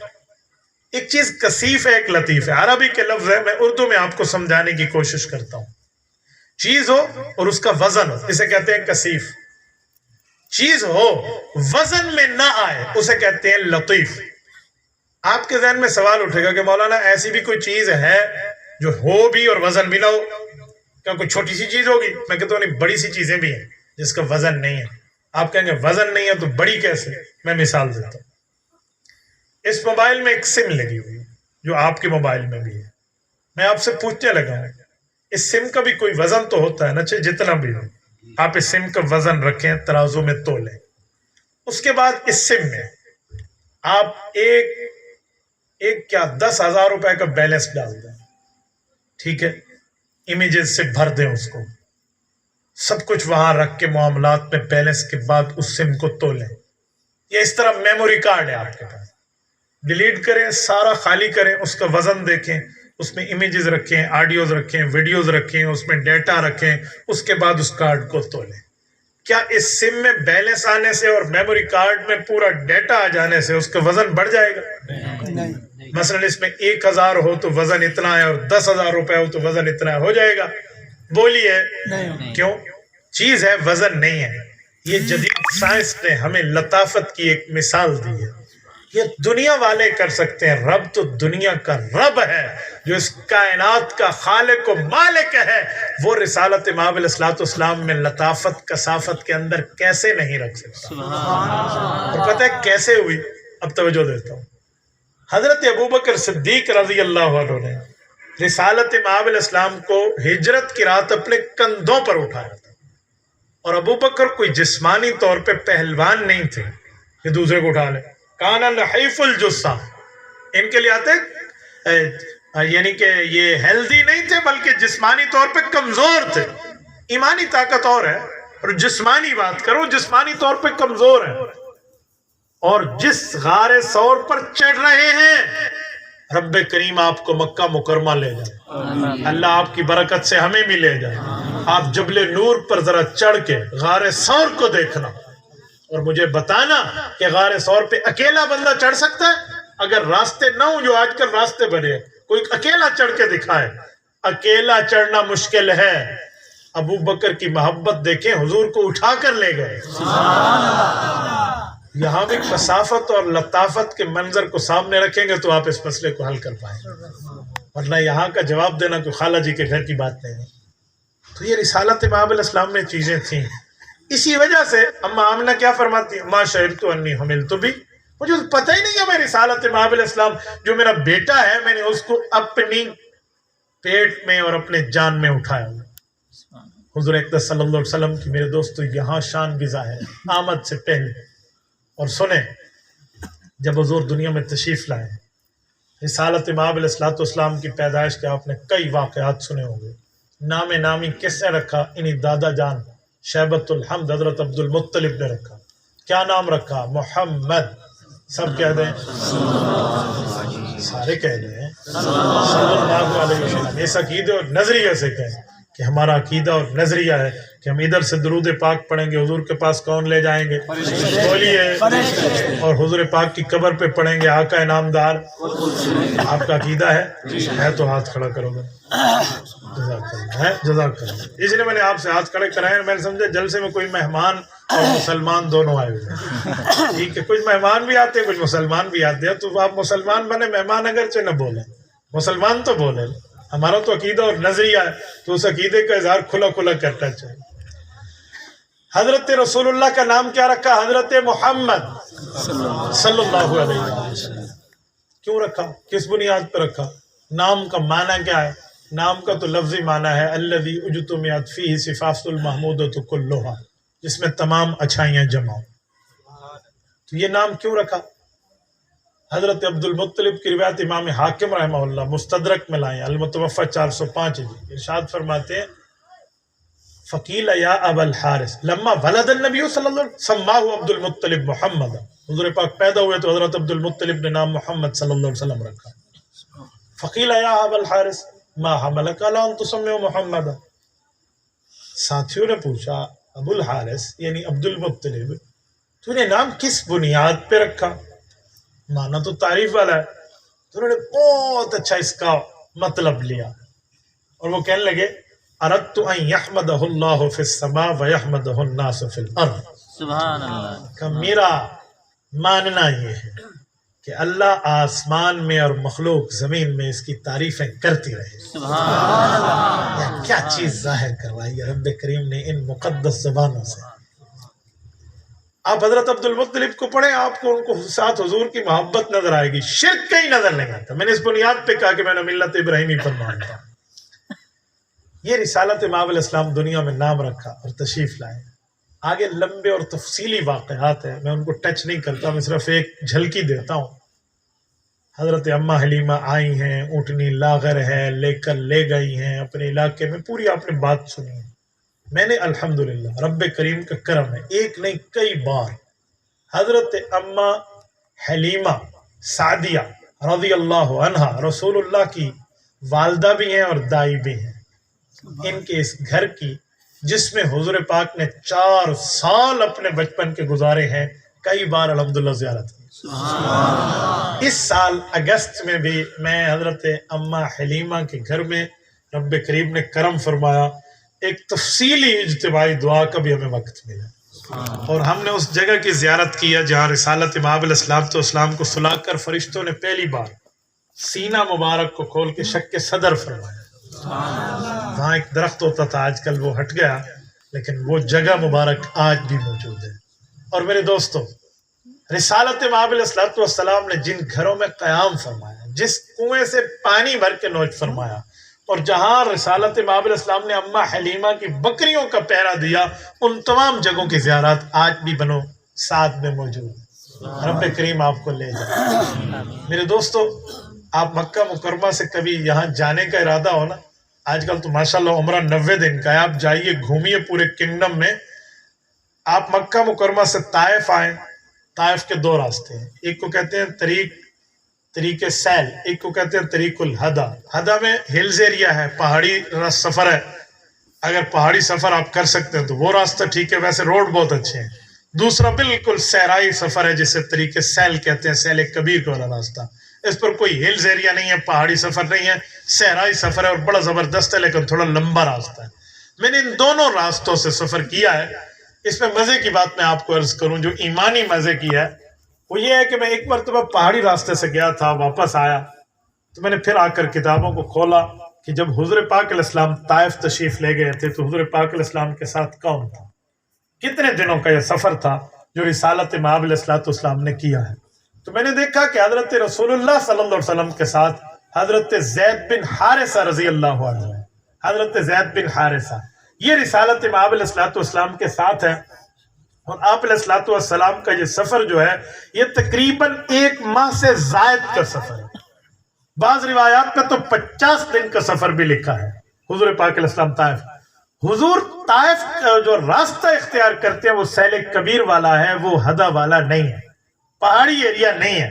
ایک چیز کثیف ہے، ایک لطیف ہے، عربی کے لفظ ہے، میں اردو میں آپ کو سمجھانے کی کوشش کرتا ہوں۔ چیز ہو اور اس کا وزن ہو، اسے کہتے ہیں کثیف۔ چیز ہو وزن میں نہ آئے، اسے کہتے ہیں لطیف۔ آپ کے ذہن میں سوال اٹھے گا کہ مولانا ایسی بھی کوئی چیز ہے جو ہو بھی اور وزن بھی نہ ہو؟ کیا کوئی چھوٹی سی چیز ہوگی؟ میں کہتا ہوں نہیں، بڑی سی چیزیں بھی ہیں جس کا وزن نہیں ہے۔ آپ کہیں گے وزن نہیں ہے تو بڑی کیسے؟ میں مثال دیتا ہوں۔ اس موبائل میں ایک سم لگی ہوئی ہے جو آپ کے موبائل میں بھی ہے۔ میں آپ سے پوچھنے لگا ہوں اس سم کا بھی کوئی وزن تو ہوتا ہے نا، چاہے جتنا بھی ہو۔ آپ اس سم کا وزن رکھیں، ترازو میں تولیں، اس کے بعد اس سم میں آپ ایک کیا 10,000 روپے کا بیلنس ڈال دیں، ٹھیک ہے، امیجز سے بھر دیں اس کو، سب کچھ وہاں رکھ کے معاملات میں بیلنس کے بعد اس سم کو تولیں۔ یہ اس طرح میموری کارڈ ہے آپ کے پاس، ڈیلیٹ کریں، سارا خالی کریں، اس کا وزن دیکھیں، اس میں امیجز رکھیں، آڈیوز رکھیں، ویڈیوز رکھیں، اس میں ڈیٹا رکھیں، اس کے بعد اس کارڈ کو تولیں۔ کیا اس سم میں بیلنس آنے سے اور میموری کارڈ میں پورا ڈیٹا آ جانے سے اس کا وزن بڑھ جائے گا؟ نہیں۔ مثلا اس میں 1,000 ہو تو وزن اتنا ہے اور 10,000 روپے ہو تو وزن اتنا ہو جائے گا؟ بولیے نہیں۔ کیوں؟ چیز ہے، وزن نہیں ہے۔ یہ جدید سائنس نے ہمیں لطافت کی ایک مثال دی ہے۔ یہ دنیا والے کر سکتے ہیں، رب تو دنیا کا رب ہے جو اس کائنات کا خالق و مالک ہے۔ وہ رسالت مآب علیہ السلام میں لطافت کثافت کے اندر کیسے نہیں رکھ سکتا؟ اور پتہ ہے کیسے ہوئی؟ اب توجہ دیتا ہوں۔ حضرت ابوبکر صدیق رضی اللہ عنہ نے رسالت مآب علیہ السلام کو ہجرت کی رات اپنے کندھوں پر اٹھایا تھا، اور ابوبکر کوئی جسمانی طور پہ پہلوان نہیں تھے کہ دوسرے کو اٹھا لے۔ کانا نحیف الجثہ، ان کے لیے آتے یعنی کہ یہ ہیلدی نہیں تھے بلکہ جسمانی طور پہ کمزور تھے۔ ایمانی طاقت اور ہے اور جسمانی بات کرو، جسمانی طور پہ کمزور ہے۔ اور جس غار ثور پر چڑھ رہے ہیں رب کریم آپ کو مکہ مکرمہ لے جائے، اللہ آپ کی برکت سے ہمیں بھی لے جائے۔ آپ جبل نور پر ذرا چڑھ کے غار ثور کو دیکھنا اور مجھے بتانا کہ غار ثور پہ اکیلا بندہ چڑھ سکتا ہے؟ اگر راستے نہ ہوں جو آج کل راستے بنے، کوئی اکیلا چڑھ کے دکھائے۔ اکیلا چڑھنا مشکل ہے، ابو بکر کی محبت دیکھیں، حضور کو اٹھا کر لے گئے۔ یہاں بھی کثافت اور لطافت کے منظر کو سامنے رکھیں گے تو آپ اس مسئلے کو حل کر پائیں گے، ورنہ یہاں کا جواب دینا کوئی خالہ جی کے گھر کی بات نہیں ہے۔ تو یہ رسالت مآب علیہ السلام میں چیزیں تھیں۔ اسی وجہ سے اما آمنہ کیا فرماتی ہیں؟ ما شعرت انی حملت بھی، مجھے پتہ ہی نہیں ہے میں رسالت مآب علیہ السلام جو میرا بیٹا ہے میں نے اس کو اپنی پیٹ میں اور اپنے جان میں اٹھایا ہوا۔ حضور اقدس صلی اللہ علیہ وسلم کی میرے دوستو یہاں شان غذا ہے آمد سے پہلے۔ اور سنیں، جب حضور دنیا میں تشریف لائے، رسالت مآب علیہ السلام کی پیدائش کے آپ نے کئی واقعات سنے ہوں گے۔ نام نامی کس نے رکھا؟ انہی دادا جان شیبۃ الحمد حضرت عبد المطلب نے رکھا۔ کیا نام رکھا؟ محمد۔ سب کہہ دیں، سارے کہہ دیں صلی اللہ علیہ وسلم۔ اس عقیدے اور نظریے سے کہیں کہ ہمارا عقیدہ اور نظریہ ہے کہ ہم ادھر سے درود پاک پڑھیں گے، حضور کے پاس کون لے جائیں گے؟ بولیے۔ اور حضور پاک کی قبر پہ پڑھیں گے آقا انعامدار۔ آپ کا عقیدہ ہے تو ہاتھ کھڑا کرو گے۔ جزاک اللہ۔ اس لیے میں نے آپ سے ہاتھ کھڑے کرائے، میں نے سمجھا جلسے میں کوئی مہمان اور مسلمان دونوں آئے ہوئے ہیں۔ ٹھیک ہے، کچھ مہمان بھی آتے ہیں، کچھ مسلمان بھی آتے ہیں، تو آپ مسلمان بنے، مہمان اگرچہ نہ بولیں، مسلمان تو بولیں۔ ہمارا تو عقیدہ اور نظریہ ہے تو اس عقیدے کا اظہار کھلا کھلا کرنا چاہیے۔ حضرت رسول اللہ کا نام کیا رکھا؟ حضرت محمد صلی اللہ علیہ وسلم۔ کیوں رکھا؟ کس بنیاد پر رکھا؟ نام کا معنی کیا ہے؟ نام کا تو لفظی معنی ہے الذی اجتمعت فیہ صفات المحمودۃ کلھا، جس میں تمام اچھائیاں جمع ہوں۔ تو یہ نام کیوں رکھا؟ حضرت عبد المطلب کی روایت امام حاکم رحمہ اللہ مستدرک میں لائے، المتوفی 405 ارشاد فرماتے ہیں فقیل یا ابا الحارث لما ولد النبی صلی اللہ علیہ وسلم سماہ عبد المطلب محمد، حضور پاک پیدا ہوئے تو حضرت عبد المطلب نے نام محمد صلی اللہ علیہ وسلم رکھا۔ فقیل یا ابا الحارث ما حملک علی ان تسمی محمد، ساتھیوں نے پوچھا ابو الحارث یعنی عبد المطلب تو نے نام کس بنیاد پہ رکھا؟ مانا تو تعریف والا ہے۔ تو انہوں نے بہت اچھا اس کا مطلب لیا اور وہ کہنے لگے اردت ان یحمدہ اللہ فی السماء ویحمدہ الناس فی الارض، سبحان اللہ۔ کہ میرا ماننا یہ ہے کہ اللہ آسمان میں اور مخلوق زمین میں اس کی تعریفیں کرتی رہے۔ سبحان اللہ۔ یہ کیا چیز ظاہر کروائی ہے رب کریم نے ان مقدس زبانوں سے۔ آپ حضرت عبد المطلب کو پڑھیں، آپ کو ان کو ساتھ حضور کی محبت نظر آئے گی، شرک کہیں نظر نہیں آتا۔ میں نے اس بنیاد پہ کہا کہ میں نے ملت ابراہیمی پر مانتا ہوں۔ یہ رسالت مآب علیہ السلام دنیا میں نام رکھا اور تشریف لائے۔ آگے لمبے اور تفصیلی واقعات ہیں، میں ان کو ٹچ نہیں کرتا، میں صرف ایک جھلکی دیتا ہوں۔ حضرت اماں حلیمہ آئی ہیں، اونٹنی لاغر ہے، لے کر لے گئی ہیں اپنے علاقے میں، پوری آپ نے بات سنی ہے۔ میں نے الحمدللہ رب کریم کا کرم ہے، ایک نہیں کئی بار حضرت اماں حلیمہ سعدیہ رضی اللہ عنہا رسول اللہ کی والدہ بھی ہیں اور دائی بھی ہیں، ان کے اس گھر کی جس میں حضور پاک نے 4 سال اپنے بچپن کے گزارے ہیں، کئی بار الحمدللہ زیارت کی۔ اس سال اگست میں بھی میں حضرت اماں حلیمہ کے گھر میں رب کریم نے کرم فرمایا، ایک تفصیلی اجتماعی دعا کا بھی ہمیں وقت ملا اور ہم نے اس جگہ کی زیارت کیا جہاں رسالت مآب علیہ السلام کو سلا کر فرشتوں نے پہلی بار سینہ مبارک کو کھول کے شق صدر فرمایا۔ وہاں ایک درخت ہوتا تھا، آج کل وہ ہٹ گیا، لیکن وہ جگہ مبارک آج بھی موجود ہے۔ اور میرے دوستو، رسالت مآب علیہ السلام نے جن گھروں میں قیام فرمایا، جس کنویں سے پانی بھر کے نوش فرمایا، اور جہاں رسالت مآب علیہ السلام نے اماں حلیمہ کی بکریوں کا پہرا دیا، ان تمام جگہوں کی زیارت آج بھی بنو ساتھ میں موجود ہے۔ رب کریم آپ کو لے جائے۔ میرے دوستو، آپ مکہ مکرمہ سے کبھی یہاں جانے کا ارادہ ہو نا، آج کل تو ماشاءاللہ عمرہ 90 دن کا ہے، آپ جائیے گھومیے پورے کنگڈم میں۔ آپ مکہ مکرمہ سے طائف آئیں، طائف کے 2 راستے ہیں، ایک کو کہتے ہیں طریق سیل، ایک کو کہتے ہیں طریق الہدا۔ ہدا میں ہلز ایریا ہے، پہاڑی سفر ہے، اگر پہاڑی سفر آپ کر سکتے ہیں تو وہ راستہ ٹھیک ہے، ویسے روڈ بہت اچھے ہیں۔ دوسرا بالکل صحرائی سفر ہے جسے طریق سیل کہتے ہیں، سیل کبیر والا راستہ، اس پر کوئی ہلز ایریا نہیں ہے، پہاڑی سفر نہیں ہے، صحرائی سفر ہے اور بڑا زبردست ہے، لیکن تھوڑا لمبا راستہ ہے۔ میں نے ان دونوں راستوں سے سفر کیا ہے. اس میں مزے کی بات میں آپ کو عرض کروں جو ایمانی مزے کی ہے وہ یہ ہے کہ میں ایک مرتبہ پہاڑی راستے سے گیا تھا، واپس آیا تو میں نے پھر آ کر کتابوں کو کھولا کہ جب حضور پاک علیہ السلام طائف تشریف لے گئے تھے تو حضور پاک علیہ السلام کے ساتھ کون تھا، کتنے دنوں کا یہ سفر تھا جو رسالت مآب علیہ السلام نے کیا ہے. تو میں نے دیکھا کہ حضرت رسول اللہ صلی اللہ علیہ وسلم کے ساتھ حضرت زید بن حارثہ رضی اللہ عنہ ہے. حضرت زید بن حارثہ یہ رسالت مآب علیہ السلام کے ساتھ ہے، اور آپ علیہ السلام کا یہ سفر جو ہے یہ تقریباً 1 ماہ سے زائد کا سفر ہے. بعض روایات میں تو 50 دن کا سفر بھی لکھا ہے. حضور پاک علیہ السلام طائف، حضور طائف کا جو راستہ اختیار کرتے ہیں وہ سیل کبیر والا ہے، وہ ہدا والا نہیں ہے، پہاڑی ایریا نہیں ہے،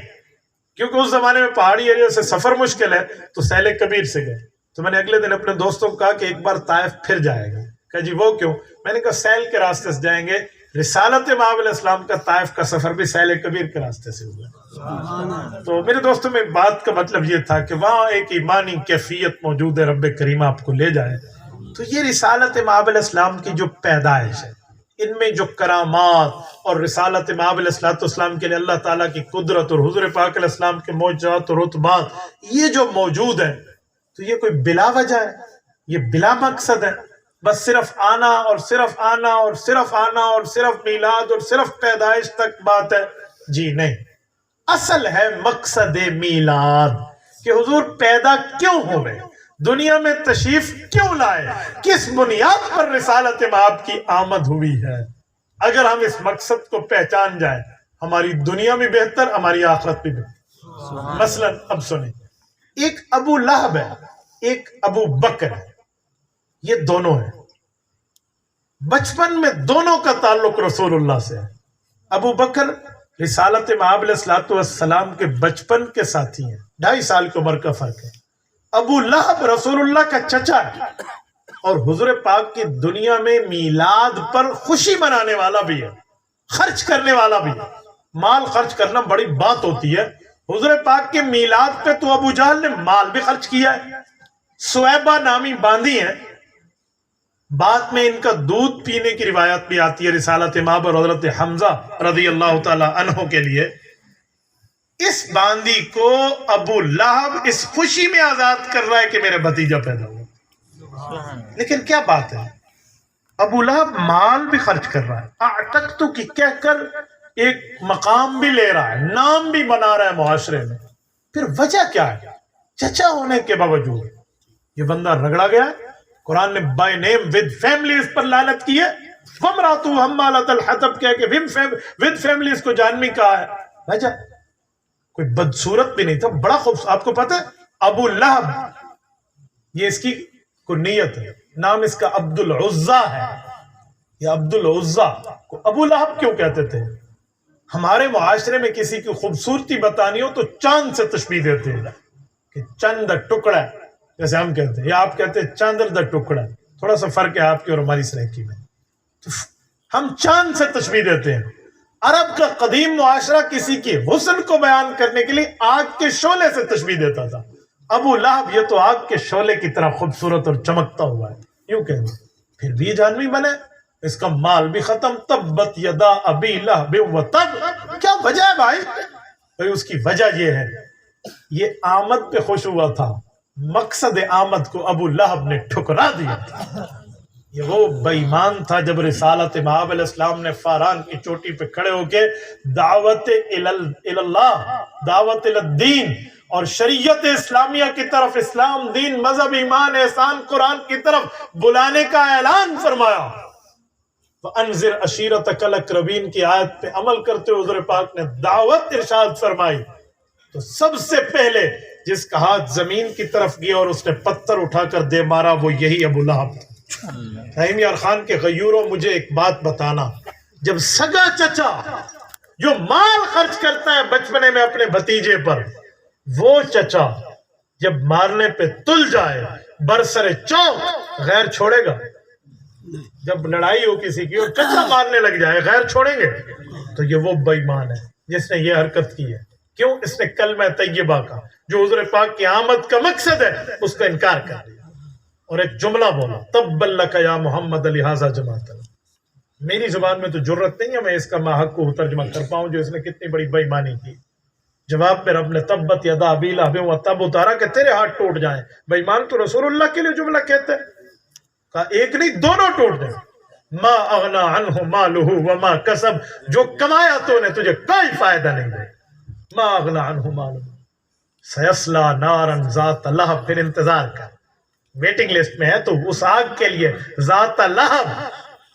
کیونکہ اس زمانے میں پہاڑی ایریا سے سفر مشکل ہے تو سیل کبیر سے گئے. تو میں نے اگلے دن اپنے دوستوں کو کہا کہ ایک بار طائف پھر جائے گا. کہا جی وہ کیوں؟ میں نے کہا سیل کے راستے سے جائیں گے. رسالت مآب علیہ السلام کا طائف کا سفر بھی سیل کبیر کے راستے سے ہوا. تو میرے دوستوں میں بات کا مطلب یہ تھا کہ وہاں ایک ایمانی کیفیت موجود ہے، رب کریم آپ کو لے جائے. تو یہ رسالت مآب علیہ السلام کی جو پیدائش ہے، ان میں جو کرامات اور رسالت مآب علیہ السلام کے لیے اللہ تعالیٰ کی قدرت اور حضور پاک علیہ السلام کے معجزات اور رتبات یہ جو موجود ہیں، تو یہ کوئی بلا وجہ ہے، یہ بلا مقصد ہے، بس صرف آنا اور صرف آنا اور صرف آنا اور صرف میلاد اور صرف پیدائش تک بات ہے؟ جی نہیں. اصل ہے مقصد میلاد کہ حضور پیدا کیوں ہوئے، دنیا میں تشریف کیوں لائے، کس بنیاد پر رسالت مآب کی آمد ہوئی ہے. اگر ہم اس مقصد کو پہچان جائیں ہماری دنیا بھی بہتر، ہماری آخرت بھی بہتر. مثلا اب سنیں، ایک ابو لہب ہے، ایک ابو بکر ہے، یہ دونوں ہیں. بچپن میں دونوں کا تعلق رسول اللہ سے ہے. ابو بکر رسالت مآب علیہ السلام کے بچپن کے ساتھی ہیں، 2.5 سال کی عمر کا فرق ہے. ابو لہب رسول اللہ کا چچا ہے اور حضور پاک کی دنیا میں میلاد پر خوشی منانے والا بھی ہے، خرچ کرنے والا بھی ہے. مال خرچ کرنا بڑی بات ہوتی ہے. حضور پاک کے میلاد پہ تو ابو جہل نے مال بھی خرچ کیا ہے. سویبہ نامی باندی ہیں، بعد میں ان کا دودھ پینے کی روایت بھی آتی ہے رسالت مآب اور حضرت حمزہ رضی اللہ تعالی عنہ کے لیے. اس باندی کو ابو لہب اس خوشی میں آزاد کر رہا ہے کہ میرا بھتیجا پیدا ہوا. لیکن کیا بات ہے، ابو لہب مال بھی خرچ کر رہا ہے، اعتقتو کی کہہ کر ایک مقام بھی لے رہا ہے، نام بھی بنا رہا ہے معاشرے میں. پھر وجہ کیا ہے؟ چچا ہونے کے باوجود یہ بندہ رگڑا گیا ہے. قرآن نے بائی نیم ود فیملی اس پر لعنت کی ہے. وامرأتہ حمالۃ الحطب کہہ کے ود فیملی اس کو جہنمی کہا ہے. وجہ کوئی بدصورت بھی نہیں تھا، بڑا خوبصورت. آپ کو پتہ ہے ابو لہب یہ اس کی کنیت ہے، نام اس کا عبد العزا ہے. یہ عبد العزا کو ابو لہب کیوں کہتے تھے؟ ہمارے معاشرے میں کسی کی خوبصورتی بتانی ہو تو چاند سے تشبیہ دیتے ہیں کہ چند ٹکڑا ہے، جیسے ہم کہتے ہیں، یا آپ کہتے ہیں چاندر دا ٹکڑا. تھوڑا سا فرق ہے آپ کی اور ہماری سرائکی میں. تو ہم چاند سے تشبیہ دیتے ہیں. عرب کا قدیم معاشرہ کسی کی حسن کو بیان کرنے کے لیے آگ کے شعلے سے تشبیہ دیتا تھا. ابو لہب یہ تو آگ کے شعلے کی طرح خوبصورت اور چمکتا ہوا ہے، یوں کہتے ہیں. پھر بھی جہنمی بنے، اس کا مال بھی ختم. تبت یدا ابی لہب وتب. کیا وجہ ہے بھائی؟ اس کی وجہ یہ ہے، یہ آمد پہ خوش ہوا تھا، مقصد آمد کو ابو لہب نے ٹھکرا دیا تھا. یہ وہ بے ایمان تھا جب رسالت مآب علیہ السلام نے فاران کی چوٹی پہ کھڑے ہو کے دعوت اللہ، دعوت الدین اور شریعت اسلامیہ کی طرف، اسلام، دین، مذہب، ایمان، احسان، قرآن کی طرف بلانے کا اعلان فرمایا. وَأَنذِرْ عَشِيرَتَكَ الْأَقْرَبِينَ کی آیت پہ عمل کرتے ہوئے حضور پاک نے دعوت ارشاد فرمائی. تو سب سے پہلے جس کا ہاتھ زمین کی طرف گیا اور اس نے پتھر اٹھا کر دے مارا وہ یہی ابو لہب تھا. رحیم یار خان کے غیوروں، مجھے ایک بات بتانا، جب سگا چچا جو مال خرچ کرتا ہے بچپنے میں اپنے بھتیجے پر، وہ چچا جب مارنے پہ تل جائے برسر چوک، غیر چھوڑے گا؟ جب لڑائی ہو کسی کی اور چچا مارنے لگ جائے، غیر چھوڑیں گے؟ تو یہ وہ بے ایمان ہے جس نے یہ حرکت کی ہے. کیوں؟ اس نے کلمہ طیبہ کا جو حضور پاک کی آمد کا مقصد ہے اس کا انکار کر دیا. اور ایک جملہ بولا تب لک یا محمد لہذا جماعت. میری زبان میں تو جرت نہیں ہے میں اس کا ماحق کو ترجمہ کر پاؤں جو اس نے کتنی بڑی بے ایمانی کی. جواب میں رب نے تبت یدا ابی لہب وتب اتارا کہ تیرے ہاتھ ٹوٹ جائیں. بے ایمان تو رسول اللہ کے لیے جملہ کہتے ہیں. کہا ایک نہیں دونوں ٹوٹ جائیں. ما اغنا عنہ مالہ وما کسب, جو کمایا تو نے تجھے کوئی فائدہ نہیں دے. ما اغنا عنہ مالہ سیصلا نارا ذات لہب. پھر انتظار کر, ویٹنگ لسٹ میں ہے تو اس آگ کے لیے ذات لہب.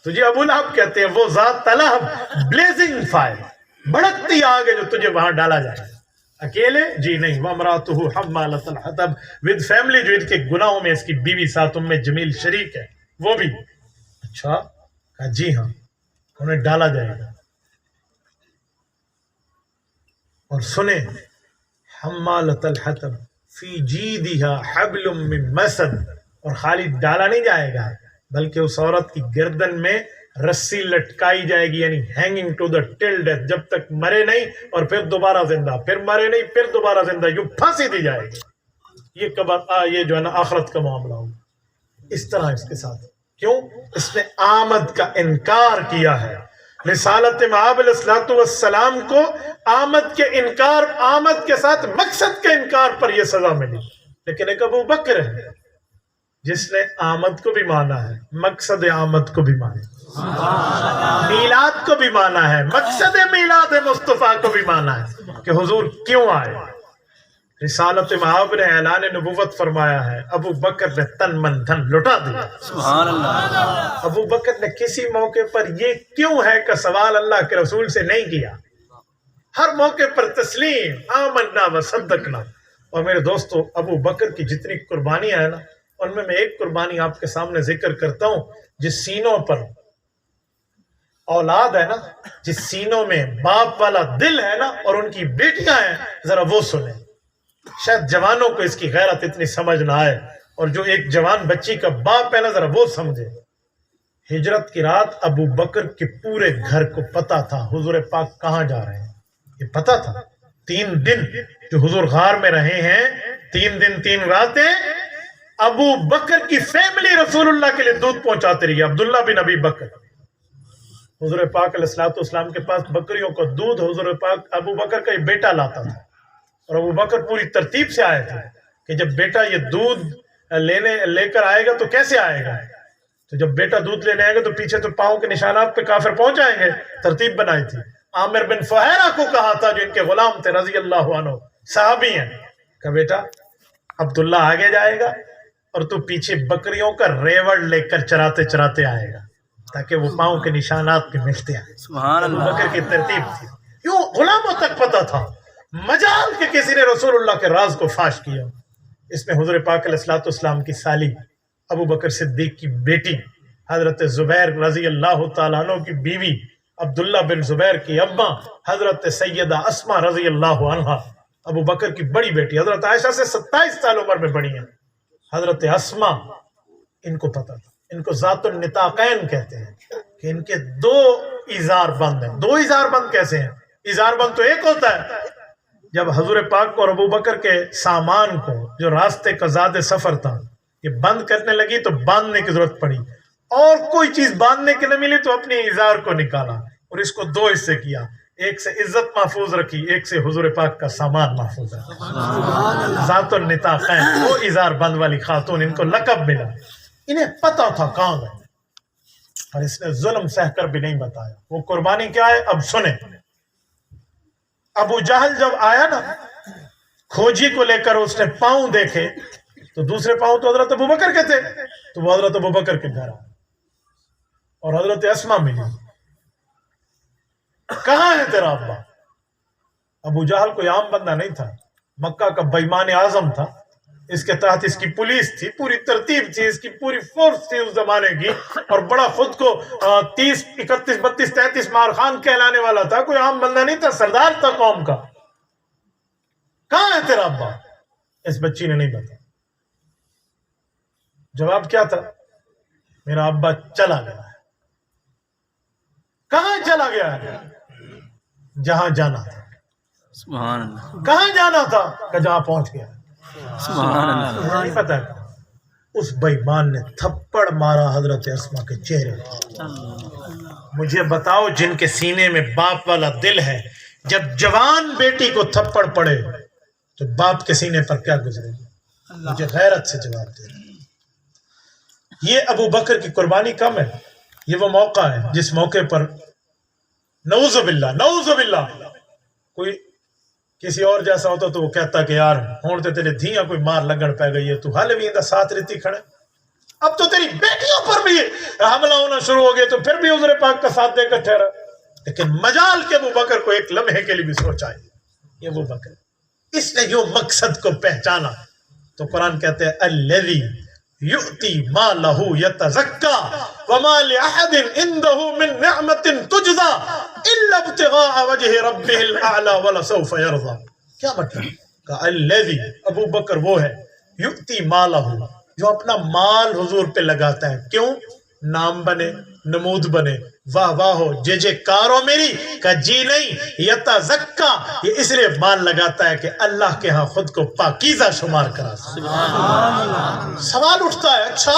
تجھے ابو لہب کہتے ہیں, وہ ذات لہب بلیزنگ فائر, بھڑکتی آگ ہے جو تجھے وہاں ڈالا جائے. اکیلے جی نہیں. وامرأتہ حمالۃ الحطب, ود فیملی, جو ان کے گناہوں میں اس کی بیوی ساتھ ام جمیل شریک ہے وہ بھی. اچھا کہا جی ہاں, انہیں ڈالا جائے گا. اور سنیں حمالۃ الحطب فی جیدہا حبل من مسد, اور خالی ڈالا نہیں جائے گا بلکہ اس عورت کی گردن میں رسی لٹکائی جائے گی, یعنی hanging to the till death, جب تک مرے نہیں اور پھر دوبارہ زندہ, پھر مرے نہیں پھر دوبارہ زندہ, یوں پھانسی دی جائے گی. یہ کب یہ جو ہے نا آخرت کا معاملہ ہوگا. اس طرح اس کے ساتھ کیوں اس نے آمد کا انکار کیا ہے. رسالت مآب علیہ الصلوۃ والسلام کو آمد کے انکار, آمد کے ساتھ مقصد کے انکار پر یہ سزا ملی. لیکن ایک ابو بکر ہے جس نے آمد کو بھی مانا ہے, مقصد آمد کو بھی مانا ہے, میلاد کو بھی مانا ہے, مقصد میلاد مصطفیٰ کو بھی مانا ہے کہ حضور کیوں آئے. رسالت مآب نے اعلان نبوت فرمایا ہے, ابو بکر نے تن من دھن لٹا دیا. سبحان اللہ. ابو بکر نے کسی موقع پر یہ کیوں ہے کا سوال اللہ کے رسول سے نہیں کیا. ہر موقع پر تسلیم, آمنا و صدقنا. اور میرے دوستو ابو بکر کی جتنی قربانیاں ہیں نا, ان میں ایک قربانی آپ کے سامنے ذکر کرتا ہوں. جس سینوں پر اولاد ہے نا, جس سینوں میں باپ والا دل ہے نا اور ان کی بیٹیاں ہیں, ذرا وہ سنیں. شاید جوانوں کو اس کی غیرت اتنی سمجھ نہ آئے, اور جو ایک جوان بچی کا باپ ہے نا ذرا وہ سمجھے. ہجرت کی رات ابو بکر کے پورے گھر کو پتا تھا حضور پاک کہاں جا رہے ہیں, یہ پتا تھا. 3 دن جو حضور غار میں رہے ہیں, 3 دن 3 راتیں, ابو بکر کی فیملی رسول اللہ کے لیے دودھ پہنچاتے رہی. عبداللہ بن ابی بکر, حضور پاک علیہ الصلوۃ والسلام کے پاس بکریوں کا دودھ حضور پاک ابو بکر کا یہ بیٹا لاتا تھا. اور ابو بکر پوری ترتیب سے آئے تھے کہ جب بیٹا یہ دودھ لے کر آئے گا تو کیسے آئے گا. تو جب بیٹا دودھ لینے آئے گا تو پیچھے تو پاؤں کے نشانات پہ کافر پہنچ جائیں گے, ترتیب بنائی تھی. عامر بن فہیرہ کو کہا تھا جو ان کے غلام تھے رضی اللہ عنہ, صحابی ہیں, کہ بیٹا عبداللہ آگے جائے گا اور تو پیچھے بکریوں کا ریوڑ لے کر چراتے چراتے آئے گا تاکہ وہ پاؤں کے نشانات پہ ملتے آئے. سبحان ابو اللہ. بکر کی ترتیب تھی. یوں غلاموں تک پتا تھا, مجال کہ کسی نے رسول اللہ کے راز کو فاش کیا. اس میں حضور پاک علیہ الصلوۃ والسلام کی سالی, ابو بکر صدیق کی بیٹی حضرت زبیر رضی اللہ تعالیٰ عنہ کی بیوی, عبداللہ بن زبیر کی اماں حضرت سیدہ اسماء رضی اللہ عنہا, ابو بکر کی بڑی بیٹی حضرت عائشہ سے 27 سال عمر میں بڑی ہیں, حضرت اسماء. ان کو پتا تھا, ان کو ذات النطاقین کہتے ہیں کہ ان کے 2 ایزار بند ہیں. 2 ایزار بند کیسے ہیں؟ ایزار بند تو ایک ہوتا ہے. جب حضور پاک کو اور ابو بکر کے سامان کو جو راستے کا زاد سفر تھا یہ بند کرنے لگی تو باندھنے کی ضرورت پڑی, اور کوئی چیز باندھنے کی نہ ملی تو اپنی ایزار کو نکالا اور اس کو 2 حصے کیا. ایک سے عزت محفوظ رکھی, ایک سے حضور پاک کا سامان محفوظ رکھا. ذات النطاقین, وہ ایزار بند والی خاتون, ان کو لقب ملا. انہیں پتا تھا کہاں گئے, اور اس نے ظلم سہ کر بھی نہیں بتایا. وہ قربانی کیا ہے اب سنیں. ابو جہل جب آیا نا کھوجی کو لے کر, اس نے پاؤں دیکھے تو دوسرے پاؤں تو حضرت ابو بکر کے تھے, تو وہ حضرت ابو بکر کے گھر آئے اور حضرت اسماء ملی. کہاں ہے تیرا ابا؟ ابو جہل کوئی عام بندہ نہیں تھا, مکہ کا بے ایمان اعظم تھا. اس کے تحت اس کی پولیس تھی, پوری ترتیب تھی, اس کی پوری فورس تھی اس زمانے کی, اور بڑا خود کو 30 31 32 33 مار خان کہلانے والا تھا. کوئی عام بندہ نہیں تھا, سردار تھا قوم کا. کہاں ہے تیرا ابا؟ اس بچی نے نہیں بتایا. جواب کیا تھا؟ میرا ابا چلا گیا ہے. کہاں چلا گیا ہے؟ جہاں جانا تھا. سبحان اللہ. کہاں جانا تھا؟ کہ جہاں پہنچ گیا. سبحان اللہ. نہیں پتا اس بےمان نے تھپڑ مارا حضرت اسما کے چہرے پر۔ مجھے بتاؤ جن کے سینے میں باپ والا دل ہے، جب جوان بیٹی کو تھپڑ پڑے تو باپ کے سینے پر کیا گزرے گی؟ مجھے غیرت سے جواب دے۔ یہ ابو بکر کی قربانی کم ہے، یہ وہ موقع ہے جس موقع پر نعوذ باللہ کوئی کسی اور جیسا ہوتا تو وہ کہتا کہ یار ہون تے تیرے دھیاں کوئی مار لگن پہ گئی ہے، تو حال بھی اندہ ساتھ رہتی کھڑے، اب تو تیری بیٹیوں پر بھی حملہ ہونا شروع ہو گیا تو پھر بھی حضور پاک کا ساتھ دے کر ٹھہرا۔ لیکن مجال کے ابو بکر کو ایک لمحے کے لیے بھی سوچا ہے، یہ ابو بکر اس نے جو مقصد کو پہچانا تو قرآن کہتے ہیں الذی یؤتی مالہ یتزکا وما لأحد عنده من نعمت تجزا الا ابتغاء وجہ ربہ الاعلی ولسوف یرضی۔ کیا مطلب؟ کہ الذی ابو بکر وہ ہے یؤتی مالہ جو اپنا مال حضور پہ لگاتا ہے، کیوں؟ نام بنے، نمود بنے، واہ واہ ہو، جے جے کار ہو میری، کہ جی نہیں، یتزکا یہ اس لیے مال لگاتا ہے کہ اللہ کے ہاں خود کو پاکیزہ شمار کرا۔ سوال اٹھتا ہے اچھا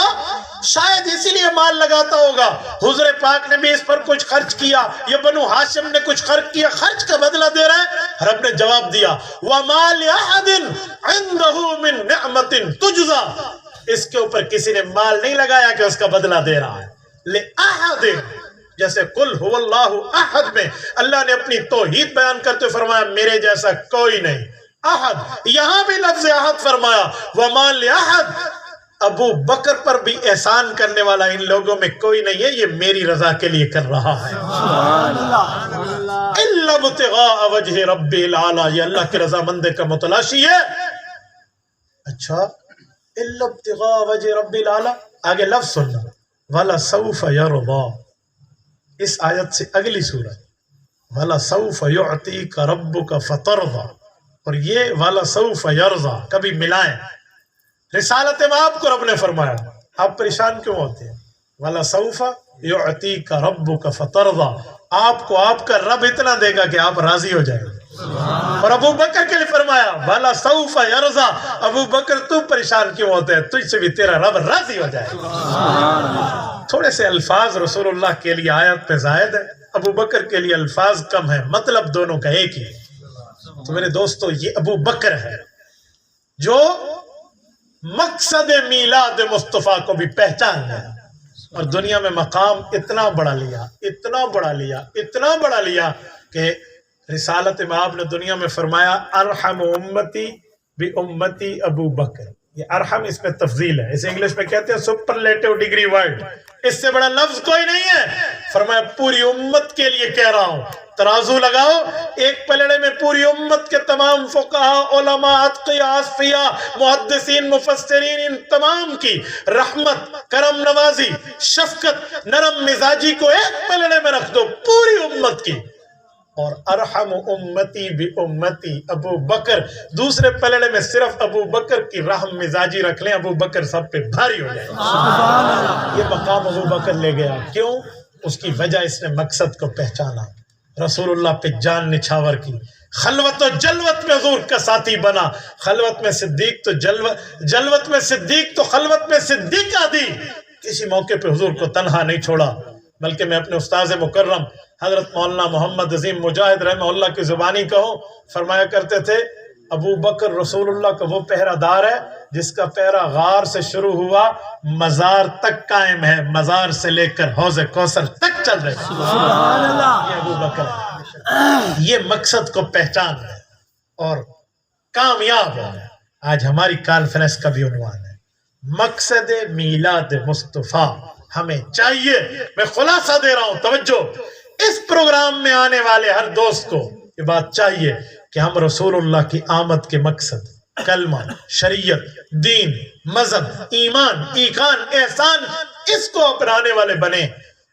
شاید اسی لیے مال لگاتا ہوگا، حضور پاک نے بھی اس پر کچھ خرچ کیا، یہ بنو ہاشم نے کچھ خرچ کیا، خرچ کا بدلہ دے رہا ہے۔ رب نے جواب دیا وَمَا لِأَحَدٍ عِنْدَهُ مِن نِعْمَةٍ تُجْزَى، اس کے اوپر کسی نے مال نہیں لگایا کہ اس کا بدلہ دے رہا ہے۔ لِأَحَدٍ جیسے قل هو اللہ احد میں اللہ نے اپنی توحید بیان کرتے فرمایا میرے جیسا کوئی نہیں، احد یہاں بھی لفظ احد فرمایا وَمَا لِأَحَدٍ، ابو بکر پر بھی احسان کرنے والا ان لوگوں میں کوئی نہیں ہے، یہ میری رضا کے لیے کر رہا ہے۔ اِلَّا ابْتِغَاءَ وَجْهِ رَبِّ الْأَعْلَىٰ، یہ اللہ کے رضا مندے کا متلاشی ہے۔ اچھا اِلَّا ابْتِغَاءَ وَجْهِ رَبِّ الْأَعْلَىٰ، آگے لفظ سننا وَلَسَوْفَ يَرْضَىٰ، اس آیت سے اگلی سورت وَلَسَوْفَ يُعْطِيكَ رَبُّكَ فَتَرْضَىٰ، اور یہ وَلَسَوْفَ يَرْضَىٰ کبھی ملائیں۔ رسالت مآب کو رب نے فرمایا، آپ پریشان کیوں ہوتے ہیں؟ وَلَسَوْفَ يُعْطِيكَ رَبُّكَ فَتَرْضَىٰ، آپ کو آپ کا رب اتنا دے گا کہ آپ راضی ہو جائیں گے۔ اور ابو بکر کے لیے فرمایا وَلَسَوْفَ يَرْضَىٰ، ابو بکر تو پریشان کیوں ہوتے ہیں؟ تجھ سے بھی تیرا رب راضی ہو جائے۔ تھوڑے سے الفاظ رسول اللہ کے لیے آیت میں زائد ہے، ابو بکر کے لیے الفاظ کم ہیں، مطلب دونوں کا ایک ہی ہے۔ تو میرے دوستو یہ ابو بکر ہے جو مقصد میلاد مصطفیٰ کو بھی پہچان گیا اور دنیا میں مقام اتنا بڑا لیا کہ رسالت مآب نے دنیا میں فرمایا ارحم امتی بی امتی ابو بکر، یہ ارحم اس میں تفضیل ہے، اسے انگلش میں کہتے ہیں سپرلیٹو ڈگری ورڈ، اس سے بڑا لفظ کوئی نہیں ہے۔ فرمایا پوری امت کے لیے کہہ رہا ہوں، ترازو لگاؤ، ایک پلڑے میں پوری امت کے تمام فقہاء، علماء، اتقیاء، اصفیاء، محدثین، مفسرین، ان تمام کی رحمت، کرم نوازی، شفقت، نرم مزاجی کو ایک پلڑے میں رکھ دو، پوری امت کی، اور ارحم امتی بی امتی ابو بکر دوسرے پلڑے میں صرف ابو بکر کی رحم مزاجی رکھ لیں، ابو بکر سب پہ بھاری ہو جائے۔ یہ مقام ابو بکر لے گیا، کیوں؟ اس کی وجہ اس نے مقصد کو پہچانا، رسول اللہ پہ جان نچھاور کی، خلوت و جلوت میں حضور کا ساتھی بنا، خلوت میں صدیق تو جلوت میں صدیق تو خلوت میں صدیقہ دی، کسی موقع پہ حضور کو تنہا نہیں چھوڑا، بلکہ میں اپنے استاذ مکرم حضرت مولانا محمد عظیم مجاہد رحمہ اللہ کی زبانی کہوں، فرمایا کرتے تھے ابو بکر رسول اللہ کا وہ پہرہ دار ہے جس کا پہرہ غار سے شروع ہوا مزار تک قائم ہے، مزار سے لے کر حوض کوثر تک چل رہے ہیں۔ یہ ابو بکر ہے، یہ مقصد کو پہچان ہے اور کامیاب ہے۔ آج ہماری کانفرنس کا بھی عنوان ہے مقصد میلاد مصطفیٰ۔ ہمیں چاہیے، میں خلاصہ دے رہا ہوں، توجہ، اس پروگرام میں آنے والے ہر دوست کو یہ بات چاہیے کہ ہم رسول اللہ کی آمد کے مقصد کلمہ، شریعت، دین، مذہب، ایمان، ایقان، احسان، اس کو اپنانے والے بنے۔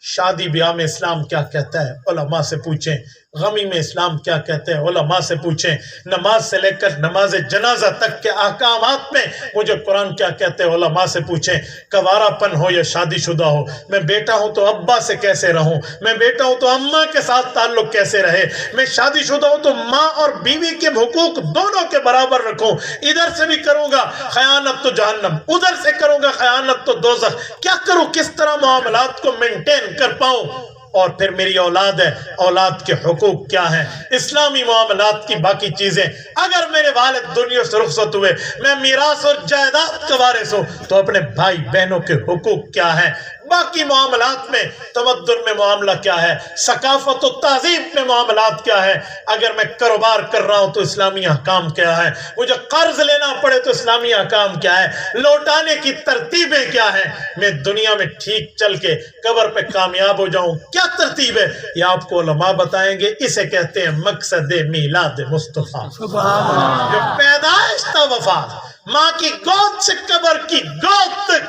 شادی بیاہ میں اسلام کیا کہتا ہے علماء سے پوچھیں، غمی میں اسلام کیا کہتے ہیں علماء سے پوچھیں، نماز سے لے کر نماز جنازہ تک کے احکامات میں مجھے قرآن کیا کہتے ہیں علماء سے پوچھیں۔ کوارا پن ہو یا شادی شدہ ہو، میں بیٹا ہوں تو ابا سے کیسے رہوں، میں بیٹا ہوں تو اماں کے ساتھ تعلق کیسے رہے، میں شادی شدہ ہوں تو ماں اور بیوی کے حقوق دونوں کے برابر رکھوں، ادھر سے بھی کروں گا خیانت تو جہنم، ادھر سے کروں گا خیانت تو دوزخ، کیا کروں، کس طرح معاملات کو مینٹین کر پاؤں۔ اور پھر میری اولاد ہے، اولاد کے حقوق کیا ہیں، اسلامی معاملات کی باقی چیزیں۔ اگر میرے والد دنیا سے رخصت ہوئے، میں میراث اور جائیداد کا وارث ہوں، تو اپنے بھائی بہنوں کے حقوق کیا ہیں، باقی معاملات میں تمدن میں معاملہ کیا ہے، ثقافت و تہذیب میں معاملات کیا ہے، اگر میں کاروبار کر رہا ہوں تو اسلامی احکام کیا ہے، مجھے قرض لینا پڑے تو اسلامی احکام کیا ہے، لوٹانے کی ترتیبیں کیا ہیں، میں دنیا میں ٹھیک چل کے قبر پہ کامیاب ہو جاؤں کیا ترتیب ہے، یہ آپ کو علماء بتائیں گے۔ اسے کہتے ہیں مقصد میلاد مصطفیٰ، جو پیدائش تا وفات، ماں کی گود سے قبر کی گود تک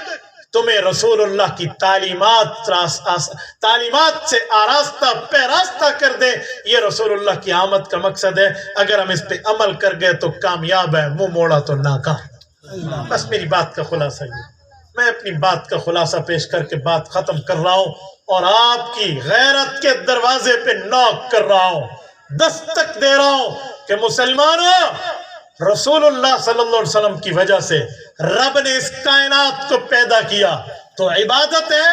تمہیں رسول اللہ کی تعلیمات سے آراستہ پیراستہ کر دے، یہ رسول اللہ کی آمد کا مقصد ہے۔ اگر ہم اس پہ عمل کر گئے تو کامیاب ہے، منہ موڑا تو ناکام۔ بس میری بات کا خلاصہ یہ، میں اپنی بات کا خلاصہ پیش کر کے بات ختم کر رہا ہوں اور آپ کی غیرت کے دروازے پہ نوک کر رہا ہوں، دستک دے رہا ہوں کہ مسلمانوں، رسول اللہ صلی اللہ علیہ وسلم کی وجہ سے رب نے اس کائنات کو پیدا کیا، تو عبادت ہے،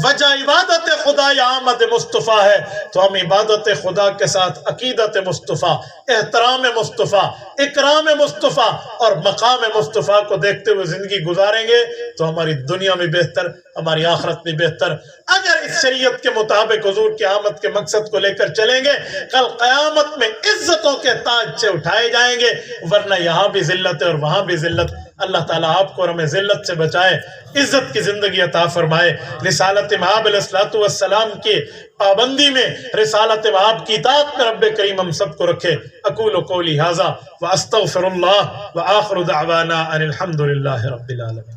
وجہ عبادت خدا یا آمد مصطفیٰ ہے، تو ہم عبادت خدا کے ساتھ عقیدت مصطفیٰ، احترام مصطفیٰ، اکرام مصطفیٰ اور مقام مصطفیٰ کو دیکھتے ہوئے زندگی گزاریں گے تو ہماری دنیا میں بہتر، ہماری آخرت میں بہتر۔ اگر اس شریعت کے مطابق حضور کی آمد کے مقصد کو لے کر چلیں گے، کل قیامت میں عزتوں کے تاج سے اٹھائے جائیں گے، ورنہ یہاں بھی ذلت ہے اور وہاں بھی ذلت۔ اللہ تعالیٰ آپ کو اور ہمیں ذلت سے بچائے، عزت کی زندگی عطا فرمائے، رسالت مآب علیہ السلام کی پابندی میں، رسالت مآب کی اطاعت میں رب کریم ہم سب کو رکھے۔ اقول قولی ھذا واستغفر اللہ وآخر دعوانا ان الحمد للہ رب العالمین۔